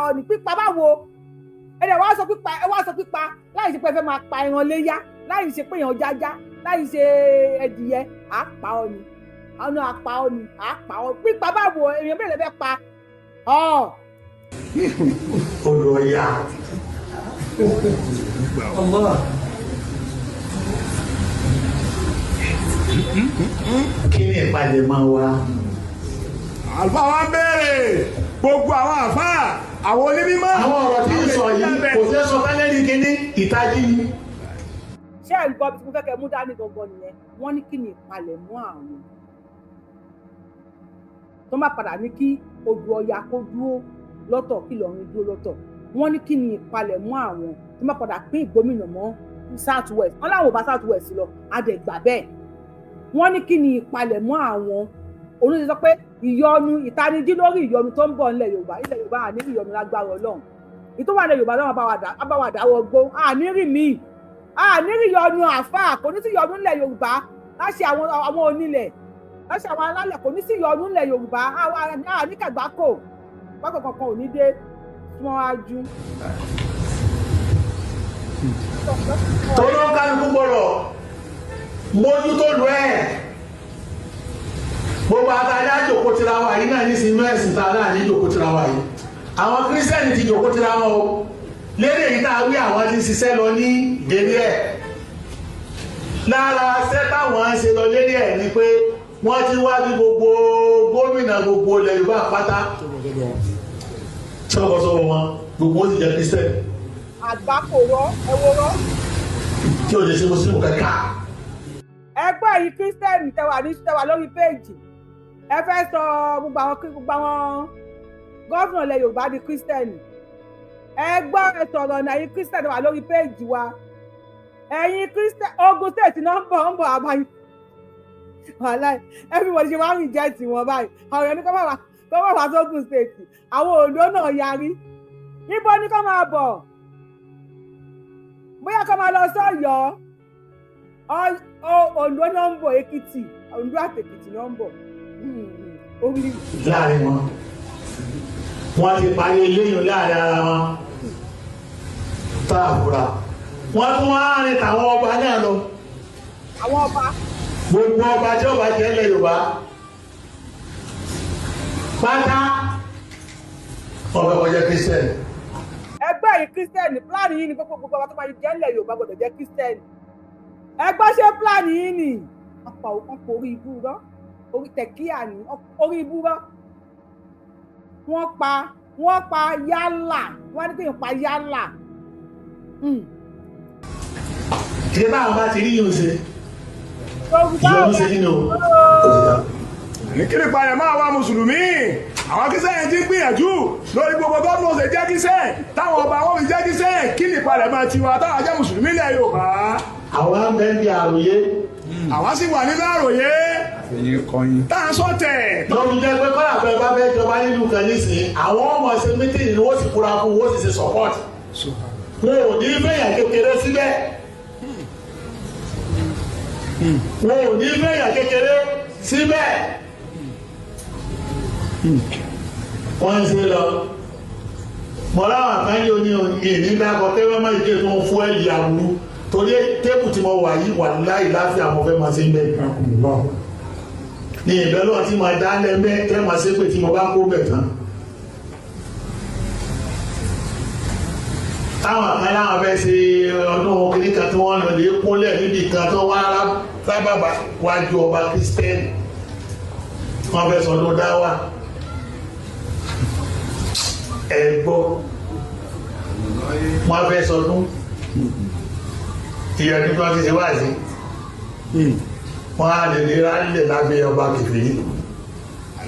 ọ ní pípa báwo ẹ wá sọ pípa láì ṣe pé ẹ fẹ́ máa pa ẹran léyá láì ṣe pé èèyàn jájá láì ṣe ẹdìyẹ àpá ọ ní àwọn àpá ọ pípa báwo èèyàn bẹ́ẹ̀ lè fẹ́ pa olùyà kí ni ìpàdé máa wá. Alfa wa bẹ̀rẹ̀ gbogbo àwọn àfà àwọn onímọ̀. àwọn ọ̀rọ̀ tí ń sọ yìí kò fẹ́ sọ fẹ́lẹ́rì kínní ìtají ni. ṣé ẹ̀ ń gbọ́ bí mo fẹ́ kẹ́ mú dání gangan nìyẹn wọ́n ní kí ni ìpalẹ̀mọ́ àwọn tó má padà ní kí odò ọ̀yà kó dúró lọ́tọ̀ kí Ìlọrin dúró lọ́tọ̀ wọ́n ní kí ni ìpalẹ̀mọ́ àwọn tó má padà pín ìgbómìnà mọ́ south west wọ́n láwọn ò bá south west lọ adẹ̀gbà bẹ́ẹ̀ wọ́n ní kí ni ìpalẹ̀mọ́ àwọn olóṣèlú sọ pé ìyọnu ìtanijí lórí ìyọnu tó ń bọ̀ nílẹ̀ Yorùbá àní ìyọnu lágbára Ọlọ́run ìtò wà ní Yorùbá náà bá wà dáwọ́ gbó àníri ìyọnu àfà kò ní sí ìyọnu nílẹ̀ Yorùbá láṣẹ àwọn onílẹ̀ láṣẹ àwọn alálẹ̀ kò ní sí ìyọnu nílẹ̀ Yorùbá àníkàgbákò bákan kankan ò ní dé tí wọ́n á jú. tọ́lọ́ kálukú gbọ́dọ̀ mójútó lù ẹ́ gbogbo àtàlẹ́ àjòkó tira wa yìí náà ní sinú ẹ̀sìn tá a náà ní ìjòkó tira wa yìí àwọn kírísítẹ́nì ti jòkó tira wọn o lédè yìí tá a wí àwọn ti ṣiṣẹ́ lọ ní délé ẹ̀ lára ṣẹ́ táwọn ń ṣe lọ lédè ẹ̀ ni pé wọ́n ti wá bí gbogbo gómìnà gbogbo ilẹ̀ Yorùbá pátá ṣọ́kọ̀ṣọ́ wọn gbogbo ó sì jẹ́ kírísítẹ́nì. àgbákòrò ẹwọ́rọ́. tí o lè ṣe mùsùlùmí kankan. ẹgbẹ́ yìí kírísítẹ́nì tẹwà lórí péèjì ẹ fẹ́ sọ gbogbo àwọn gọ́ọ̀nà ilẹ̀ Yorùbá di kírísítẹ́nì ẹgbẹ́ ẹ̀sọ̀rọ̀ ọ̀nà yìí kírísítẹ́nì wà lórí péèjì wa ẹ̀yin kírísítẹ́nì Ogun State náà ń bọ̀ àbáyé wàhálà everybody ṣe wá rìn jẹ́ẹ̀tì wọn báyìí àwọn èèyàn ní kọ́ máa wá sógun State àwọn Oǹdó náà yarí níbo ní kọ́ máa bọ̀ bóyá kọ́ máa lọ sọ́yọ́ Oǹdó náà ń bọ̀ Èkìtì Oǹdó àtèkìtì náà ń bọ̀ orí. láàrin wọn ti parí eléyìí láàrin ara wọn tá a fura wọn tún wá rìn tàwọn ọba náà lọ. àwọn ọba. gbogbo ọba tí ọba jẹ́ ilẹ̀ Yorùbá pátá ọba ọjọ́ kírísítẹ́nì. ẹgbẹ́ yìí kírísítẹ́nì pílánì yìí ni gbogbo ọba tó máa jẹ́ ilẹ̀ Yorùbá gbọ́dọ̀ jẹ́ kírísítẹ́nì ẹgbẹ́ ṣe pílánì yìí ni ọ̀pọ̀ orí ibú rọ́ orí tẹ̀kíà ní orí ibú rọ́ wọ́n pa yálà wọ́n ní kéèyàn pa yálà. ṣé báwọn bá ti rí yóò ṣe ìyọnu ṣe nínú òṣìṣẹ́ ní kí nípa ẹ̀ máa wá mùsùlùmí àwọn kírísítẹ́nì ti ń gbìyànjú lórí gbogbo gọ́ọ̀mù ṣe jẹ́ kíṣẹ́ táwọn ọba wọn fi jẹ́ kíṣẹ́ kí nípa ẹ̀ máa tiwa táwọn ajá mùsùlùmí ilẹ̀ Yorùbá. àwọn abẹ́ndì àròyé. àwa sì wà nínú àròyé. tá a sọ tẹ̀. lọ́dún jẹ́ pé kọ́lá bẹ́ẹ̀ bá fẹ́ jọba nínú kan nísìnyí àwọn ọmọ ṣe mítìnì ni wọ́n sì kúra fún wọ́n sì ṣe support. wọn ò ní fẹ́yàn kékeré síbẹ̀. wọn ò ní fẹ́yàn kékeré síbẹ̀. wọ́n ń ṣe lọ. mọ̀láwà káyọ̀ ní ìní dákọ̀ tẹ́wọ́ máa ike tó ń fún ẹ̀yì àwùrú torí tébù tí mo wà yìí wà láì láfíà mo fẹ́ máa ṣe ń bẹ̀. ní ìbẹ́lọ́ tí máa dá lẹ́mẹ́ tẹ́ máa ṣe pé tí mo bá kó bẹ̀ tán. táwọn kan láwọn fẹ́ ṣe ọdún kìnnìkan tí wọ́n lọ lè kúnlẹ̀ níbi kan tó wá sábàbà wájú ọba Kristẹni wọ́n fẹ́ sọdún dáwà ẹ̀gbọ́ wọ́n fẹ́ sọdún ìyẹ̀dún tó ti ṣe wá sí wọ́n á lè lera nílẹ̀ lábẹ́ ọba kèfèrí.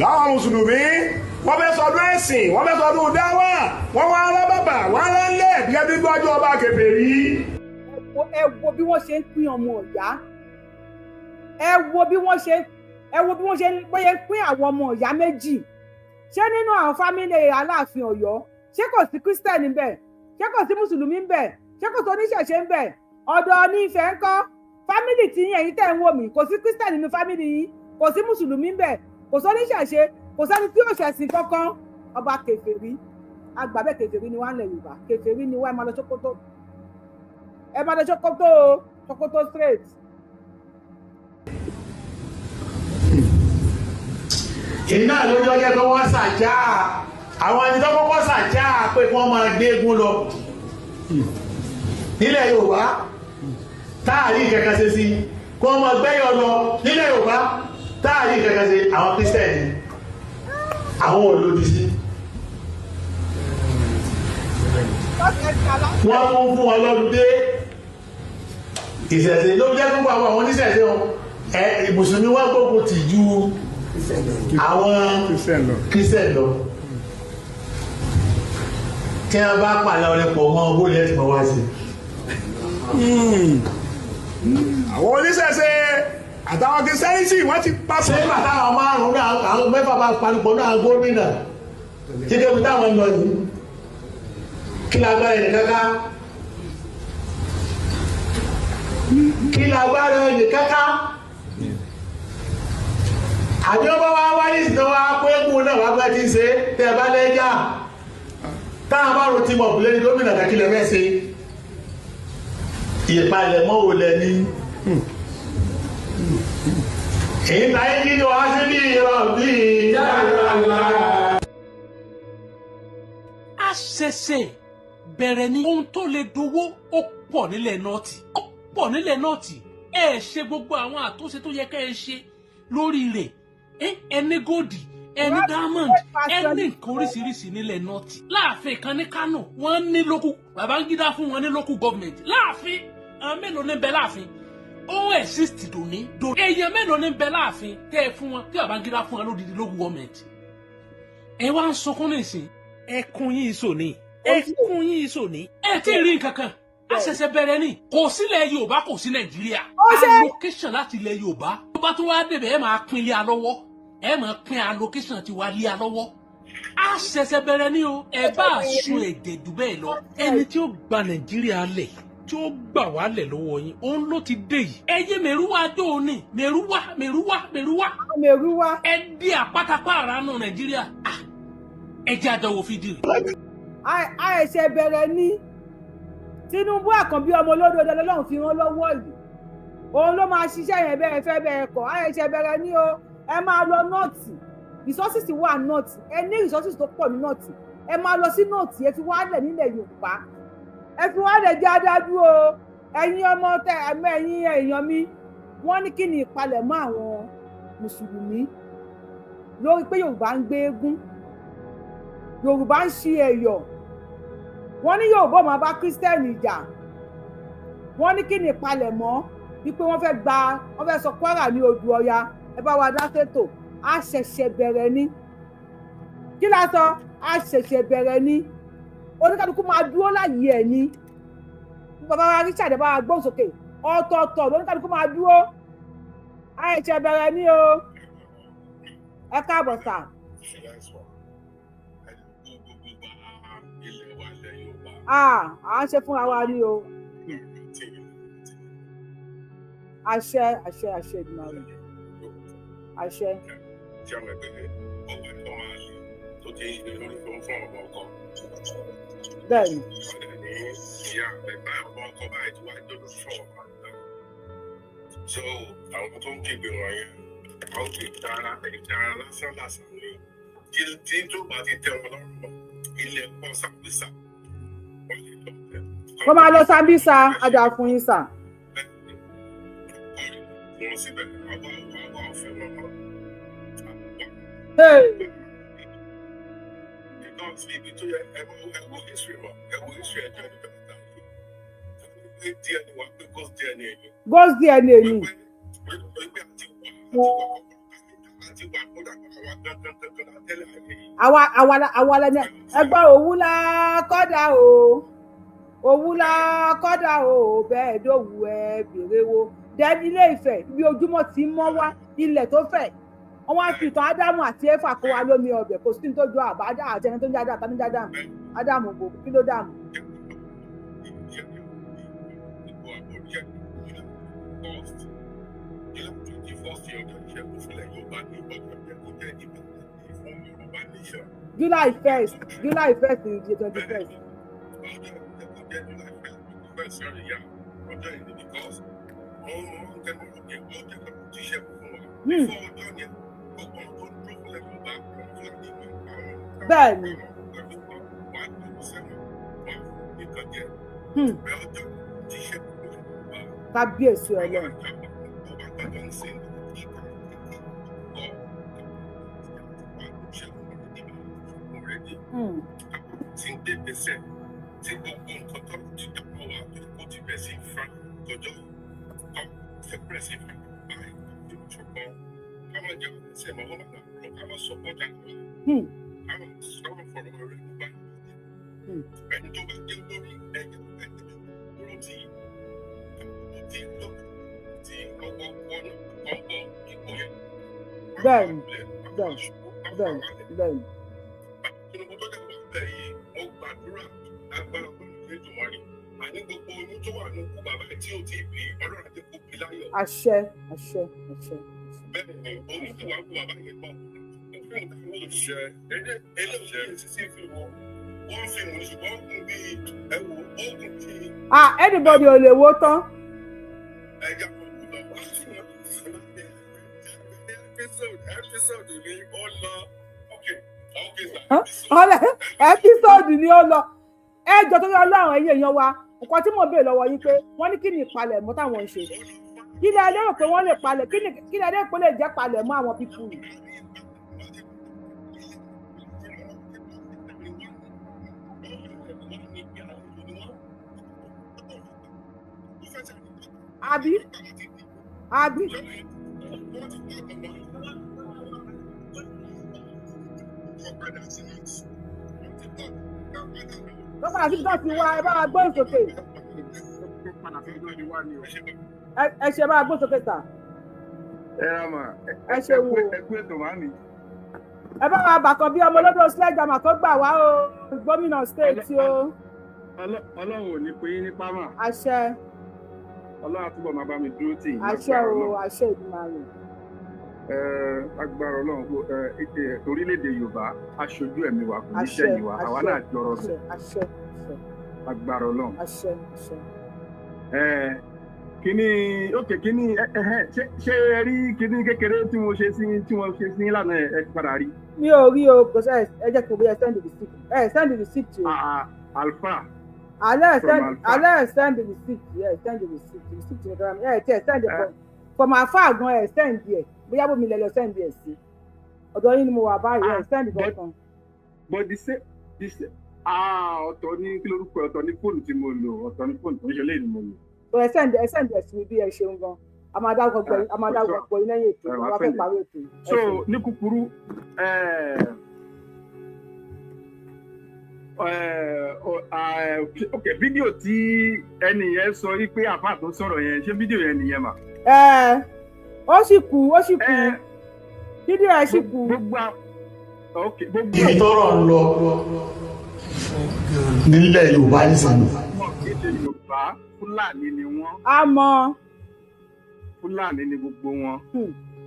láwọn mùsùlùmí wọ́n fẹ́ sọdún ẹ̀sìn wọ́n fẹ́ sọdún dáwà wọ́n wá rán bàbà wọ́n rán lẹ̀ bí ẹbí gbọ́jú ọba kèfèrí. ẹ wo bí wọ́n ṣe ń pín ọmọ ọ̀yá ẹ wo bí wọ́n ṣe ń pín àwọn ọmọ ọ̀yá méjì ṣé nínú àwọn fámílì Aláàfin Ọ̀yọ́ ṣé kò sí kírísítẹ́nì ń bẹ ṣé kò sí mùsùlùmí ń bẹ ṣé kò sí oníṣẹ̀ṣe ń bẹ ọ̀dọ̀ ní Ifẹ̀ ń kọ́ fámílì tí ẹ̀yin tẹ̀ ń wò mí kò sí kírísítẹ́nì nínú fámílì yìí kò sí mùsùlùmí ń bẹ kò sí oníṣẹ̀ṣe kò sẹ́ni tí yóò ṣẹ̀sìn kankan ọba kèfèrí agbábẹ́ kèfèrí ni wọ́n ń lẹ̀ Yorùbá kèfèrí ni wọ́n ẹ máa lọ Sókótó straight. iná lójó jẹ́ kí wọ́n ṣàjá àwọn ẹni tó kọ́kọ́ ṣàjá pé kí wọ́n máa gbé eégún lọ nílẹ̀ Yorùbá táàrí kẹ̀kẹ́ ṣe sí kí wọ́n máa gbẹ́yọ̀ lọ nílẹ̀ Yorùbá táàrí kẹ̀kẹ́ ṣe àwọn Kristẹni àwọn olódi sí wọ́n mú fún wọn lọ́dún dé ìṣẹ̀ṣẹ̀ ló jẹ́ fún àwọn oníṣẹ̀ṣẹ̀ wọn Mùsùlùmí wọ́n gbógun tì ju àwọn Kristẹni lọ tí wọ́n bá pàlẹ́ ọ̀rẹ́ pọ̀ mọ́ owó lẹ́tì mọ́ wá sí àwọn oníṣẹ̀ṣẹ̀ àtàwọn Kristẹni wọ́n ti pa ṣé bàtà àwọn márùn-ún náà àwọn mẹ́fà bá palùpọ̀ náà gómìnà tí débi táwọn ń lọ yìí kí lágbára ẹ̀yìn káká kí lágbára ẹ̀yìn káká àbí ọba wa wáyé ìsìnkú wa kó ẹkùn náà wá gbẹ́ tí ń ṣe tẹ́ ẹ bá lẹ́jà táwọn márùn-ún ti mọ̀ pìlẹ̀ ní gómìnà kàkílẹ̀ mẹ́sẹ̀ ìpalẹ̀mọ́ wò lẹ́ni èyí táyé kí ni wàá sí bí ìrọ̀bí àṣẹ̀ṣẹ̀ bẹ̀rẹ̀ ní ohun tó lè dowó ó pọ̀ nílẹ̀ nọ́ọ̀tì ẹ ṣe gbogbo àwọn àtúnṣe tó yẹ kẹ́ ẹ ṣe lórí rẹ̀ ẹni gòdì ẹni diamond ẹni nǹkan oríṣiríṣi nílẹ̀ nọ́ọ̀tì láàfin kan ní Kánò wọ́n ní lókù Babangida fún wọn ní lókù gọ́ọ̀mẹ̀ntì láàfin àwọn mélòó ní bẹ láàfin ó exist dòní èèyàn mélòó ní bẹ láàfin tẹ́ ẹ fún wọn tí Babangida fún wọn lódìdí lókù gọ́ọ̀mẹ̀ntì ẹ wá ń sọkún nísìn ẹkún yín sòní ẹ tí ì rí nǹkan kan àṣẹ̀ṣẹ̀ bẹ̀rẹ̀ ni kò sílẹ̀ Yorùbá kò sí Nàìjíríà allocation láti ilẹ̀ Yorùbá tó bá tún wá débẹ̀ ẹ máa pín lé a lọ́wọ́ ẹ máa pín allocation ti wá lé a lọ́wọ́ àṣẹ̀ṣẹ̀ bẹ̀rẹ̀ ni o ẹ bá sun èdè jù bẹ́ẹ̀ lọ ẹni tí ó gba Nàìjíríà lẹ̀ tí ó gbà wá lẹ̀ lọ́wọ́ yín òun ló ti dé yìí ẹ yé mèrúwá dó o ní mèrúwá ẹ di àpátápá ara nù Nàìjíríà ẹ jẹ́ àjọwò fídíò. àìṣe bẹ̀rẹ̀ ní Tinubu Àkànbí ọmọ olódò Ọlọ́run fi rán lọ́wọ́ yìí òun ló máa ṣiṣẹ́ yẹn bẹ́ẹ̀ fẹ́ bẹ́ẹ̀ kọ́ àìṣe bẹ̀rẹ̀ ní o ẹ máa lọ nọ́ọ̀tì resources wà nọ́ọ̀tì ẹ ní resources tó pọ̀ ní nọ́ọ̀tì ẹ máa lọ sí nọ́ọ̀tì ẹ fi wálẹ̀ nílẹ̀ Yorùbá ẹ fi wálẹ̀ jẹ́ adájú o ẹ̀yin ọmọ tẹ ẹ̀yin èèyàn mi wọ́n ní kí ni ìpalẹ̀mọ́ àwọn Mùsùlùmí lórí pé Yorùbá ń gbé eégún Yorùbá ń ṣe ẹ̀yọ̀ wọ́n ní Yorùbá máa bá Kristẹni jà wọ́n ní kí ni ìpalẹ̀mọ́ wípé wọ́n fẹ́ sọ Kwara ní odò Ọya ẹ bá wa dá sétò a ṣẹ̀ṣẹ̀ bẹ̀rẹ̀ ni kí la sọ a ṣẹ̀ṣẹ̀ bẹ̀rẹ̀ ni oníkálukú máa dúró láyé ẹ̀ ni bàbá wa Richard bá wa gbóhùn sókè ọ̀tọ̀ọ̀tọ̀ oníkálukú máa dúró a ṣẹ̀ṣẹ̀ bẹ̀rẹ̀ ni o ẹ káàbọ̀ sà. À ń ṣe fúnra wa ni o àṣẹ àṣẹ àṣẹ ìdùnnú àṣẹ. Bẹ́ẹ̀ni. So àwọn tó ń kéde wọn yẹn àwọn tó ìdára lásán lásán ni tí tó bá ti tẹ wọn lọ́rùn ilẹ̀ pọ̀ sàpèsà wọ́n lè lọ tẹ̀. Wọ́n máa lọ Sambisa ajá fún yín sà. Wọ́n síbẹ̀ àwọn ọ̀fẹ́ wọn mọ́. Because ibi tó yẹ ẹ̀wọ̀ history mọ̀ ẹ̀wọ̀ history ẹ̀jọ̀ ní bẹ̀rẹ̀ tàbí díẹ̀ ni wà pé ghost DNA ni. Ghost DNA ni. Àwa lẹ́nu ẹgbẹ́ òwú la kọ́dà o òwú la kọ́dà o bẹ́ẹ̀ dòwú ẹ bèrè wo dẹ́ni ilé Ifẹ̀ ibi ojúmọ́ ti mọ́ wá ilẹ̀ tó fẹ̀ wọ́n wá fi ìtàn Ádámù àti Éfà kó wa lómi ọbẹ̀ kò sí ní tó jọ àbádá àti ẹni tó ń jáde àtàní jáde Ádámù gbogbo kí ló dàmú. July 1st is the 21st. Bẹ́ẹ̀ni. Kábíyèsí Ọlọ́run. Tí ń dé pèsè tí gbogbo nǹkan tó ti dàpọ̀ wá tó kó ti bẹ̀ sí fún lọ́jọ́ kan fẹ́ bẹ̀rẹ̀ sí fún báyìí tó ṣọ̀kan ká máa jẹ́ ọ̀sẹ̀ mọ́ wọn máa lọ ká máa sọ bọ́jà lọ ká máa sọ̀rọ̀ fọ̀rọ̀ rẹ̀ ló bá ẹni tó bá jẹ́ lórí ẹ̀jẹ̀ lóró tí ọwọ́ wọnú ọgbọ́ ipò yẹn. Bẹ́ẹ̀ni. Tinubu tó dẹ̀ wà bẹ́ẹ̀ yìí mo gbàdúrà agbára olùdíje tó wà ní àní gbogbo oyún tó wà ní òkú bàbá tí ò tí ì bí Ọlọ́run àti kò bí láyọ̀. Àṣẹ. Bẹ́ẹ̀ ni oyún tó wà ní bàbá yẹn pọ̀ ṣe eléyìí ti sí fi wọ́n fi wọ́n ṣùgbọ́n oògùn bíi ẹ̀wọ̀ oògùn bíi. Anybody ò lè wo tán. Ẹja kò kú lọ wá sí episode ni ó lọ ẹ́písọ́ọ̀dù ni ó lọ ẹjọ́ tó yọ lọ́rùn ẹ̀yìn èèyàn wa nǹkan tí mo béèrè lọ́wọ́ yín pé wọ́n ní kí ni ìpalẹ̀ mọ́ táwọn ń ṣe kí ni ẹ lérò pé wọ́n lè palẹ̀ kí ni ẹ lérò pé lè jẹ́ palẹ̀ mọ́ àwọn pípù yìí. àbí. Lọ́pàá àti ìjọ ti wá ẹ bá wa gbọ́ ìsòkè. Ẹ ṣe bá wa gbọ́ ìsòkè tà. Ẹ ṣe wo. Ẹ bá wa bàkan bí ọmọ olódò sledgehammer tó gbà wá o gómìnà state o. Ọlọ́run ò ní pé yín ní pámà. Àṣẹ. Ọlọ́run àtúbọ̀ máa bá mi dúró tì yín. Àṣẹ o àṣẹ Èdùmàrè. Agbára Ọlọ́run orílẹ̀-èdè Yorùbá aṣojú ẹ̀mí wa kò ní ṣẹ́yìn wa àwa náà jọrọ sí. Agbára Ọlọ́run. Kíní ṣé ẹ rí kíní kékeré tí wọ́n ṣe sí lánàá ẹ ti padà rí. Mi ò rí o kò sẹ́ ẹ jẹ́ kí n bóyá send the receipt send the receipt o. Alfa. Alẹ́ send the receipt send the receipt ni kọ́ra mi tí ẹ send from afar gan ẹ send ẹ bóyá bómi lẹ lọ send ẹ sí ọ̀dọ̀ yín ni mo wà báyìí send gan. But the same ọ̀tọ̀ ní kí lórúkọ ọ̀tọ̀ ní fóònù tí mo lò ọ̀tọ̀ ní fóònù tó ń ṣe léyìn ni mo lò. So ẹ send ẹ sí mi bí ẹ ṣeun gan a máa dárúkọ gbọ́ yín lẹ́yìn ètò àwọn afẹ́ parí ètò. So ní kúkúrú ok fídíò tí ẹnì yẹn sọ wípé àfáà tó sọ̀rọ̀ yẹn ṣé fídíò yẹn nìyẹn mà. ó sì kú fídíò ẹ̀ sì kú. ibi tọ́rọ̀ ń lọ nílẹ̀ Yorùbá nísìnyí. ilẹ̀ Yorùbá Fúlàní ni wọ́n. a mọ̀. Fúlàní ni gbogbo wọn.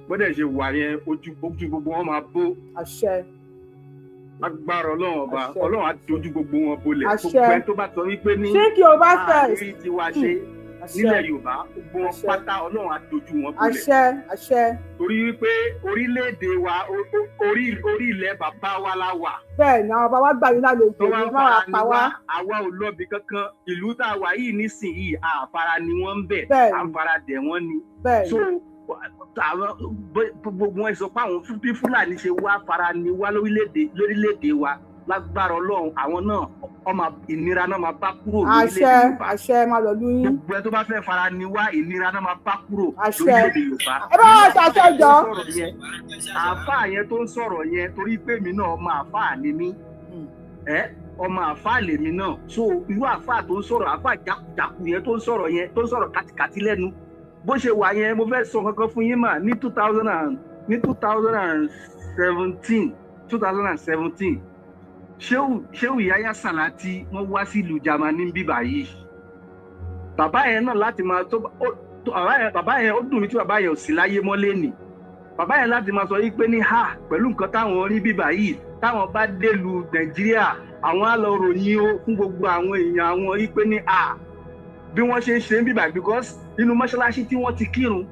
bọ́dẹ̀ ṣe wà yẹn ojú gbogbo wọn máa bó. àṣẹ. agbára Ọlọ́run ọba Ọlọ́run á dojú gbogbo wọn bolẹ̀. àṣẹ. gbogbo ẹni tó bá sọ wípé ní àárín tiwa ṣe nílẹ̀ Yorùbá gbogbo wọn pátá Ọlọ́run á dojú wọn bolẹ̀. àṣẹ. torí wípé orílẹ̀-èdè wa orí ilẹ̀ bàbá wa la wà. bẹ́ẹ̀ ni àwọn bàbá gbà yín lálejò ní máa pa wá. àwa ò lọ́bi kankan ìlú tá a wà yìí nísìnyìí àfara ni wọ́n ń bẹ̀ àfara dẹ̀ wọ́n ni. so gbogbo wọn sọ pé àwọn bí Fúlàní ṣe wá fara ni wá lórílẹ̀-èdè wa lágbára Ọlọ́run àwọn náà ọmọ ìnira náà máa bá kúrò lórílẹ̀-èdè Yorùbá. àṣẹ máa lọ lóyún. gbogbo ẹ tó bá fẹ́ fara ni wá ìnira náà máa bá kúrò lórílẹ̀-èdè Yorùbá. ẹ bá wà ṣàṣẹ jọ. àáfàá yẹn tó ń sọ̀rọ̀ yẹn torí pé mi náà ọmọ àáfàá ni mí ọmọ àáfàá lèmi náà so irú àáfàá tó ń sọ̀rọ̀ àáfàá jákujàku yẹn tó ń sọ̀rọ̀ yẹn tó ń sọ̀rọ̀ kàtìkàtì lẹ́nu bó ṣe wà yẹn mo fẹ́ sọ kankan fún yín mà ní 2017 Sheikh Yahya Salati wọ́n wá sí ìlú Jámánì bíbá yìí bàbá yẹn náà láti máa bàbá yẹn ó dùn mí tí bàbá yẹn ò sí láyé mọ́ lẹ́nìí bàbá yẹn láti máa sọ yìí pé ní pẹ̀lú nǹkan táwọn rí bíbá yìí táwọn bá délùú Nàìjíríà àwọn á lọ ròyìn ó fún gbogbo àwọn èèyàn àwọn yìí pé ní bí wọ́n ṣe ń ṣe ń bíbá because inú mọ́ṣáláṣí tí wọ́n ti kírun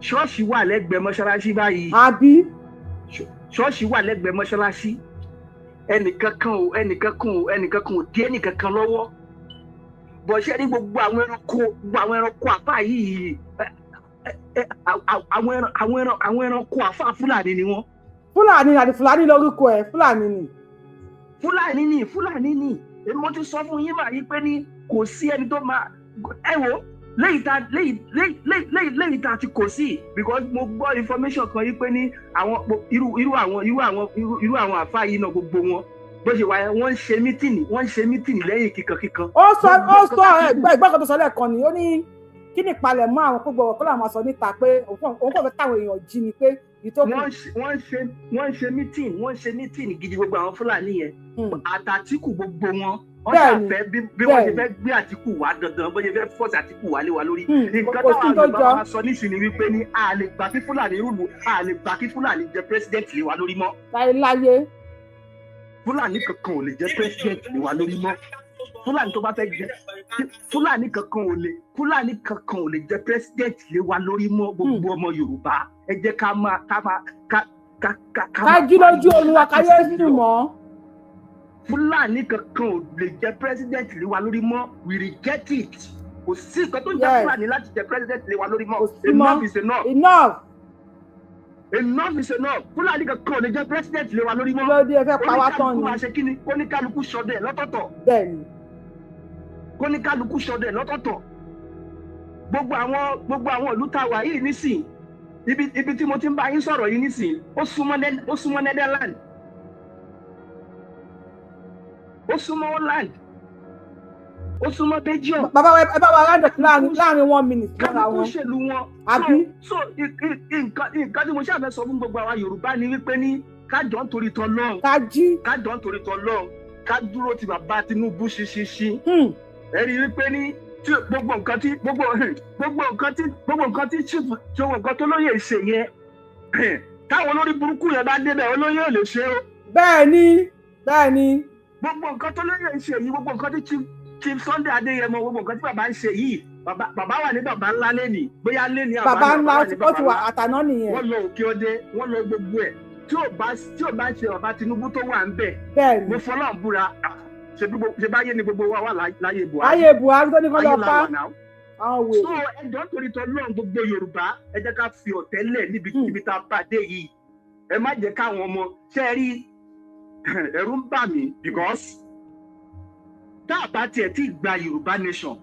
ṣọ́ọ̀ṣì wà lẹ́gbẹ̀ẹ́ mọ́ṣáláṣí báyìí ṣọ́ọ̀ṣì wà lẹ́gbẹ̀ẹ́ mọ́ṣáláṣí ẹnìkankan ò dé ẹnìkankan lọ́wọ́ bọ̀ ṣé ní gbogbo àwọn ẹranko àfáà yìí àwọn ẹranko àfáà Fúlàní ni wọ́n. Fúlàní lórúkọ ẹ̀ Fúlàní ni èmi mo ti sọ fún yín báyìí pé ní kò sí ẹni tó máa ẹ wo lẹ́yìn tá a ti kò sí because mo gbọ́ information kan yìí pé ní àwọn irú àwọn àfáà yìí náà gbogbo wọn bó ṣe wáyé wọ́n ń ṣe mítìnì lẹ́yìn kíkankíkan. ó sọ ẹgbẹ́ kan tó sọ lẹ́ẹ̀kan ni ó ní kí ni ìpalẹ̀ mọ́ àwọn gbogbo ọ̀kọ́ làwọn sọ níta pé òun kò fẹ́ táwọn èèyàn jí ni pé ìtòkù. wọ́n ń ṣe mítìnì gidi gbogbo àwọn Fúlàní yẹn àtàtìkù gbogbo wọn wọ́n ṣàfẹ́ bí wọ́n ṣe fẹ́ gbé Àtíkù wá dandan bó ṣe fẹ́ fọ́ọ̀sì Àtíkù wálé wa lórí. nǹkan táwọn àgbà wa sọ nísìnyí wípé ní a lè gbà kí Fúlàní rúlu a lè gbà kí Fúlàní jẹ pírẹsidẹ́ǹtì lé wa lórí mọ́. láyé. Fúlàní kankan ò lè jẹ pírẹsidẹ́ǹtì lé wa lórí mọ́. Fúlàní tó bá fẹ́ jẹ Fúlàní kankan ò lè jẹ pírẹsidẹ́ǹtì lé wa lórí mọ́ gbogbo ọmọ Yorùbá ẹ jẹ́ ká jí lójú Olúwa káyé sùn mọ́. Fúlàní kankan ò lè jẹ president lé wa lórí mọ́ we reject it kò sí nǹkan tó ń jẹ Fúlàní láti jẹ president lé wa lórí mọ́ enough is enough Fúlàní kankan ò lè jẹ president lé wa lórí mọ́ lórí ẹfẹ pàwá tán ni máa ṣe kíni kóníkálukú ṣọdẹ lọ́tọ̀ọ̀tọ̀ bẹ́ẹ̀ni kóníkálukú ṣọdẹ lọ́tọ̀ọ̀tọ̀ gbogbo àwọn ìlú tá a wà yìí nísìn ibi tí mo ti ń bá yín sọ̀rọ̀ yìí nísìn ó súnmọ́ Netherlands ó súnmọ́ Holland ó súnmọ́ Belgium. bàbá ẹ bá wa láàrin 1 minute lára wọn. kálukú ṣèlú wọn. àbí. so nǹkan tí mo ṣàfẹ́ sọ fún gbogbo àwa Yorùbá ni wípé ní kájọ ń torí tọ́ lọ́hùn. kájọ ń torí tọ́ lọ́hùn ká dúró ti bàbá Tinubu ṣinṣin. ẹ rí i wípé ní gbogbo nǹkan tó lóye ṣe yẹn táwọn olórí burúkú yẹn bá débẹ̀ olóyè ò lè ṣe o. bẹ́ẹ̀ ni. gbogbo nǹkan tó lóye ń ṣe yìí gbogbo nǹkan tí Chief Sunday Adéyẹmọ gbogbo nǹkan tí bàbá ń ṣe yìí bàbá wà ní bàbá ńlá lẹ́nì bóyá lẹ́nì bàbá ńlá ó ti wà àtàná nìyẹn. wọ́n lọ òkè ọdẹ wọ́n lọ gbogbo ẹ̀ tí ò bá ṣe bàbá Tinubu tó wà ń bẹ̀. bẹ́ẹ̀ni mo fọlọ́ ń búra ṣe báyé ni gbogbo wa wà láyé Buhari. ayé Buhari tó ní kọ́ lọ pa àwọn wèrè. so ẹjọ́ nítorí tọ́ lọ́n gbogbo Yorùbá ẹ jẹ́ ká fi ọ̀tẹ́lẹ̀ níbi tá a bá dé yìí ẹ má jẹ́ káwọn ọmọ ṣe rí ẹ̀rù ń bà mí because tá a bá tiẹ̀ tí gba Yorùbá nation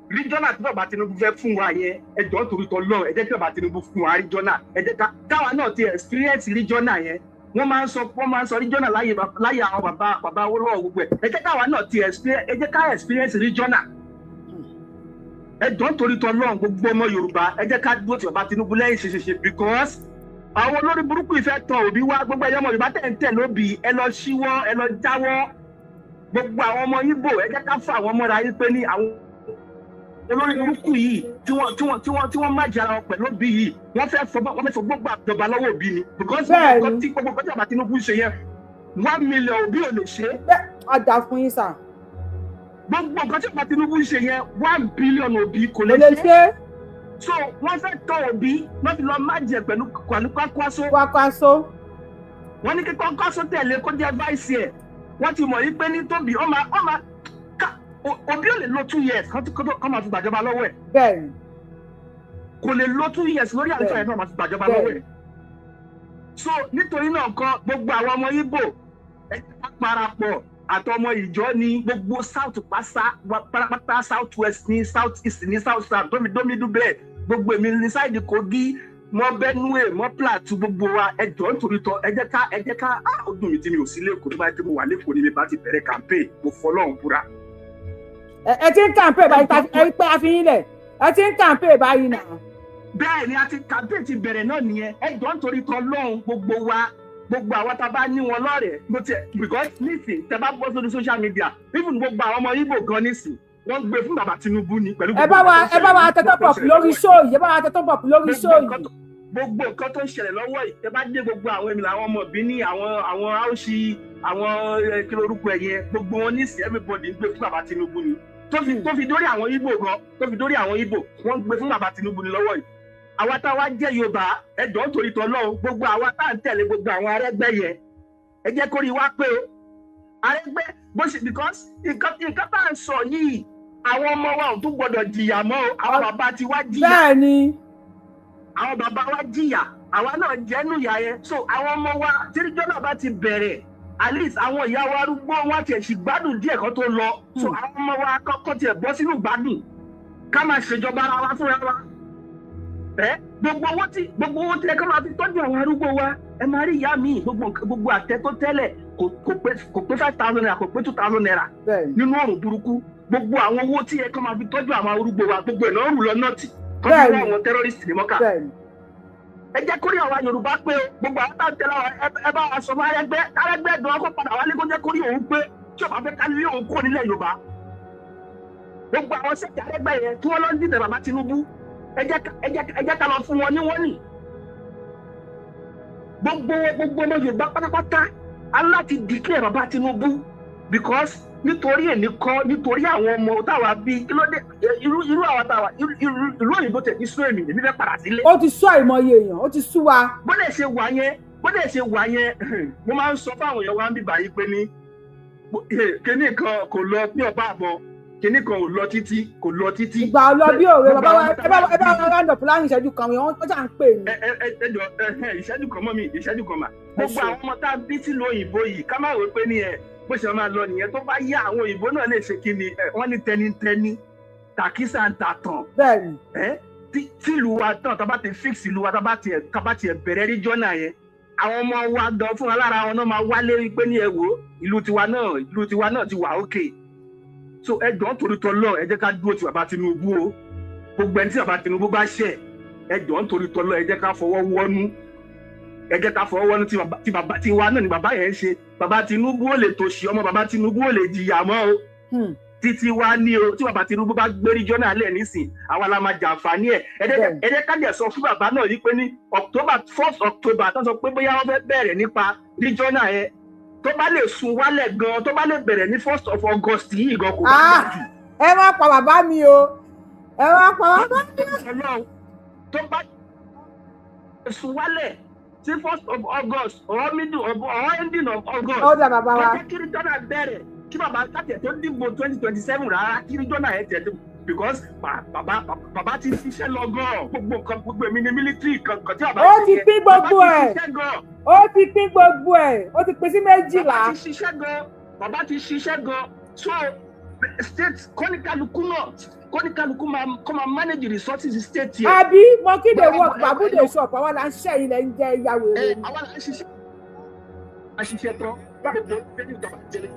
regional tí bàbá Tinubu fẹ́ fún wa yẹn ẹ jọ̀ọ́ torí t'Ọlọ́run ẹ jẹ́ kí bàbá Tinubu fún wa regional ẹ jẹ́ káwa náà ti experience regional yẹn wọ́n máa ń sọ regional láyé àwọn bàbá Awólọ́wọ̀ gbogbo ẹ jẹ́ káwa náà ti experience ẹ jẹ́ ká experience regional ẹ jọ̀ọ́ torí t'Ọlọ́run gbogbo ọmọ Yorùbá ẹ jẹ́ ká dúró ti bàbá Tinubu lẹ́yìn ṣeṣeṣe because àwọn olórí burúkú ìfẹ́ tàn Òbí wá gbogbo ẹ̀yọ́ ọmọ Yorùbá tẹ̀ ń tẹ̀ lóbì ẹ lọ ṣíwọ́ ẹ lọ jáwọ́ gbogbo àwọn ọmọ Ìgbò ẹ jẹ́ ká fún àwọn ọmọra yìí pé ní àwọn olórí burúkú yìí tí wọ́n má jara wọn pẹ̀lú Òbí yìí wọ́n fẹ́ fọ gbogbo àjọba lọ́wọ́ Òbí ni because gbogbo kọjá bàbá Tinubu ṣe yẹn 1 million Òbí ò lè ṣe. Àdá fún yín sà. Gbogbo kọjá bàbá Tinubu ṣe yẹn 1 billion Òbí kò lè ṣe. So wọ́n fẹ́ tọ́ Òbí wọ́n fi lọ má jẹ pẹ̀lú Kwakwaso. Wọ́n ní kí Kwakwaso tẹ̀lé kó jẹ́ vice ẹ̀ wọ́n ti mọ̀ yí pé ní Tóbi Òbí ò lè lo 2 years kọ́ máa fi gbàjọba lọ́wọ́ ẹ̀. Bẹ́ẹ̀ni. Kò lè lo 2 years lórí àlùfáà ẹ̀ náà máa fi gbàjọba lọ́wọ́ ẹ̀. So nítorí náà kan gbogbo àwọn ọmọ Ìgbò ẹ parapọ̀ àtọmọ ìjọ ní gbogbo south pátápátá south west ní south east ní south south dómidú bẹ́ẹ̀ gbogbo èmi ní sáìdì Kogi mọ́ Benue mọ́ Plateau gbogbo wa ẹ jọ̀ọ́ nítorí tọ́ ẹ jẹ́ ká ó dùn mí tí mi ò sí lẹ́kọ̀ọ́ tó bá yẹ kí mo wà lẹ́kọ̀ọ́ ní mi bá ti bẹ̀rẹ̀ campaign mo fọlọ́run búra. ẹ ti ń campaign báyìí ẹ pé àfihàn ilẹ̀ ẹ ti ń campaign báyìí náà. Bẹ́ẹ̀ ni a ti campaign ti bẹ̀rẹ̀ náà nìyẹn ẹ jọ̀ọ́ nítorí tọ́ lọ́hùn gbogbo wa gbogbo àwọn tá a bá ní wọn lọ́rẹ̀ẹ́ ló tiẹ̀ because nísìn tẹ bá bọ́ sórí social media even gbogbo àwọn ọmọ Ìgbò gan nísìn wọ́n gbé fún bàbá Tinubu ni pẹ̀lú. ẹ bá wa tẹ́tọ́ pọ̀ lórí show yìí ẹ bá wa tẹ́tọ́ pọ̀ lórí show yìí. Gbogbo nǹkan tó ń ṣẹlẹ̀ lọ́wọ́ yìí tẹ bá dé gbogbo àwọn èmi làwọn ọmọ bí ní àwọn Aushi àwọn kí lorúkọ ẹ̀yẹ gbogbo wọn nísìn everybody ń gbé fún bàbá Tinubu ni tó fi dórí àwọn Ìgbò gan tó fi dórí àwọn Ìgbò wọ́n gbé fún bàbá Tinubu ni lọ́wọ́ yìí. Àwa tá a wá jẹ́ Yorùbá ẹ jọ̀ọ́ nítorí t'Ọlọ́run gbogbo àwa tá à ń tẹ̀lé gbogbo àwọn Arẹ́gbẹ́ yẹn ẹ jẹ́ kórìí wá pé o Arẹ́gbẹ́ bó ṣe because nǹkan tá à ń sọ yìí àwọn ọmọ wa ò tún gbọdọ̀ jìyà mọ́ o àwọn bàbá ti wá jìyà. Bẹ́ẹ̀ni. Àwọn bàbá wa jìyà àwa náà jẹ́nu ìyà yẹn so àwọn ọmọ wa tíríjọ́ náà bá ti bẹ̀rẹ̀ at least àwọn ìyá wa arúgbó wọn tiẹ̀ sì gbádùn díẹ̀ kan tó lọ so àwọn ọmọ wa kọ́kọ́ tiẹ̀ bọ́ sínú gbádùn ká máa ṣèjọba ara wa fúnra wa. Gbogbo owó tí ẹ kọ́ máa fi tọ́jú àwọn arúgbó wa ẹ máa rí ìyá mi gbogbo àtẹ tó tẹ́lẹ̀ kò pé 5,000 naira kò pé 2,000 naira nínú ọ̀rùn burúkú gbogbo àwọn owó tí ẹ kọ́ máa fi tọ́jú àwọn arúgbó wa gbogbo ẹ̀ náà rù lọ nọ́ọ̀tì kọ́ bí wọ́n àwọn terrorist ní mọ́kà. Ẹ jẹ́ kórìí àwọn Yorùbá pé gbogbo àwọn táwọn tẹ́lẹ̀ ẹ bá wa sọ fún Arẹ́gbẹ́ gan ọkọ̀ padà wálé kó jẹ́ kórìí òun pé tí ọba fẹ́ ká lé òun kó nílẹ̀ Yorùbá. Gbogbo àwọn sẹ́kì Arẹ́gbẹ́ yẹn tí wọ́n lọ ń dìtẹ̀ bàbá Tinubu ẹ jẹ́ ká lọ fún wọn ní wọ́n nì. Gbogbo ọmọ Yorùbá pátápátá aláti declare bàbá Tinubu because nítorí nítorí àwọn ọmọ táwa bí kí ló dé irú àwọn táwa ìlú òyìnbó tẹ̀ ní sú èmi fẹ́ padà sílé. Ó ti sú àìmọye èèyàn ó ti sú wa. Bó dẹ̀ ṣe wà yẹn mo máa ń sọ fáwọn èèyàn wa ń bíbà yìí pé ní kíní kan kò lọ ní ọ̀pá àbọ̀ kíní kan ò lọ títí. Ìgbà ọlọ bí òwe bàbá wa ẹ bá wa round up láàrin ìṣẹ́jú kan wọ́n jà ń pè mí. Ìṣẹ́jú kan mọ́ mi ìṣẹ́jú kan mà. Gbogbo àwọn ọmọ tá a bí sílùú òyìnbó yìí ká má wò pé ní bó ṣe máa lọ nìyẹn tó bá yá àwọn òyìnbó náà lè ṣe kí ni wọ́n ní tẹnitẹni tàkísà ń ta tàn. Bẹ́ẹ̀ni. Tí ìlú wa tán tá bá ti fix ìlú wa tá bá tiẹ̀ bẹ̀rẹ̀ regional yẹn àwọn ọmọ wa gan fúnra lára wọn náà máa wálé pé ní ẹ wò ìlú tiwa náà ti wà okay. So ẹ jọ̀ọ́ torí t'Ọlọ́run ẹ jẹ́ ká dúró ti bàbá Tinubu o gbogbo ẹni tí bàbá Tinubu bá ṣẹ̀ ẹ jọ̀ọ́ torí t'Ọlọ́run ẹ jẹ́ ká fọwọ́ wọ́nú tí wa náà ni bàbá yẹn ń ṣe bàbá Tinubu ò lè tòṣì ọmọ bàbá Tinubu ò lè jìyà mọ́ o títí wa ní o tí bàbá Tinubu bá gbé regional lẹ̀ nísìn àwa la máa jàǹfààní ẹ̀ ẹ jẹ́ ká dẹ̀ sọ fún bàbá náà yìí pé ní 1st October tó sọ pé bóyá wọ́n fẹ́ bẹ̀rẹ̀ nípa regional yẹn tó bá lè sun wálẹ̀ gan tó bá lè bẹ̀rẹ̀ ní 1st of August yìí gan kò bá gbà jù. Ẹ má pa bàbá mi o ẹ má pa bàbá mi o. Tó bá sun wálẹ̀ sí 1st of August or middle of or ending of August. Ó dà bàbá wa. Wọ́n jẹ́ kí regional bẹ̀rẹ̀ kí bàbá kàtẹ̀ tó dìbò 2027 rárá kí regional yẹn tẹ̀ tó because bàbá ti ṣiṣẹ́ lọ gan gbogbo èmi ní military kan tí bàbá ó ti pín gbogbo ẹ̀ ó ti pín sí méjìlá. Bàbá ti ṣiṣẹ́ gan so state kọ́nìkálukú náà kọ́nìkálukú kọ́ máa manage resources state yẹn. àbí monkey dey work babu dey shop àwọn là ń ṣe ilẹ̀ ń jẹ ìyàwó rẹ̀. àwọn là ń ṣiṣẹ́ àṣìṣe tán báwo ló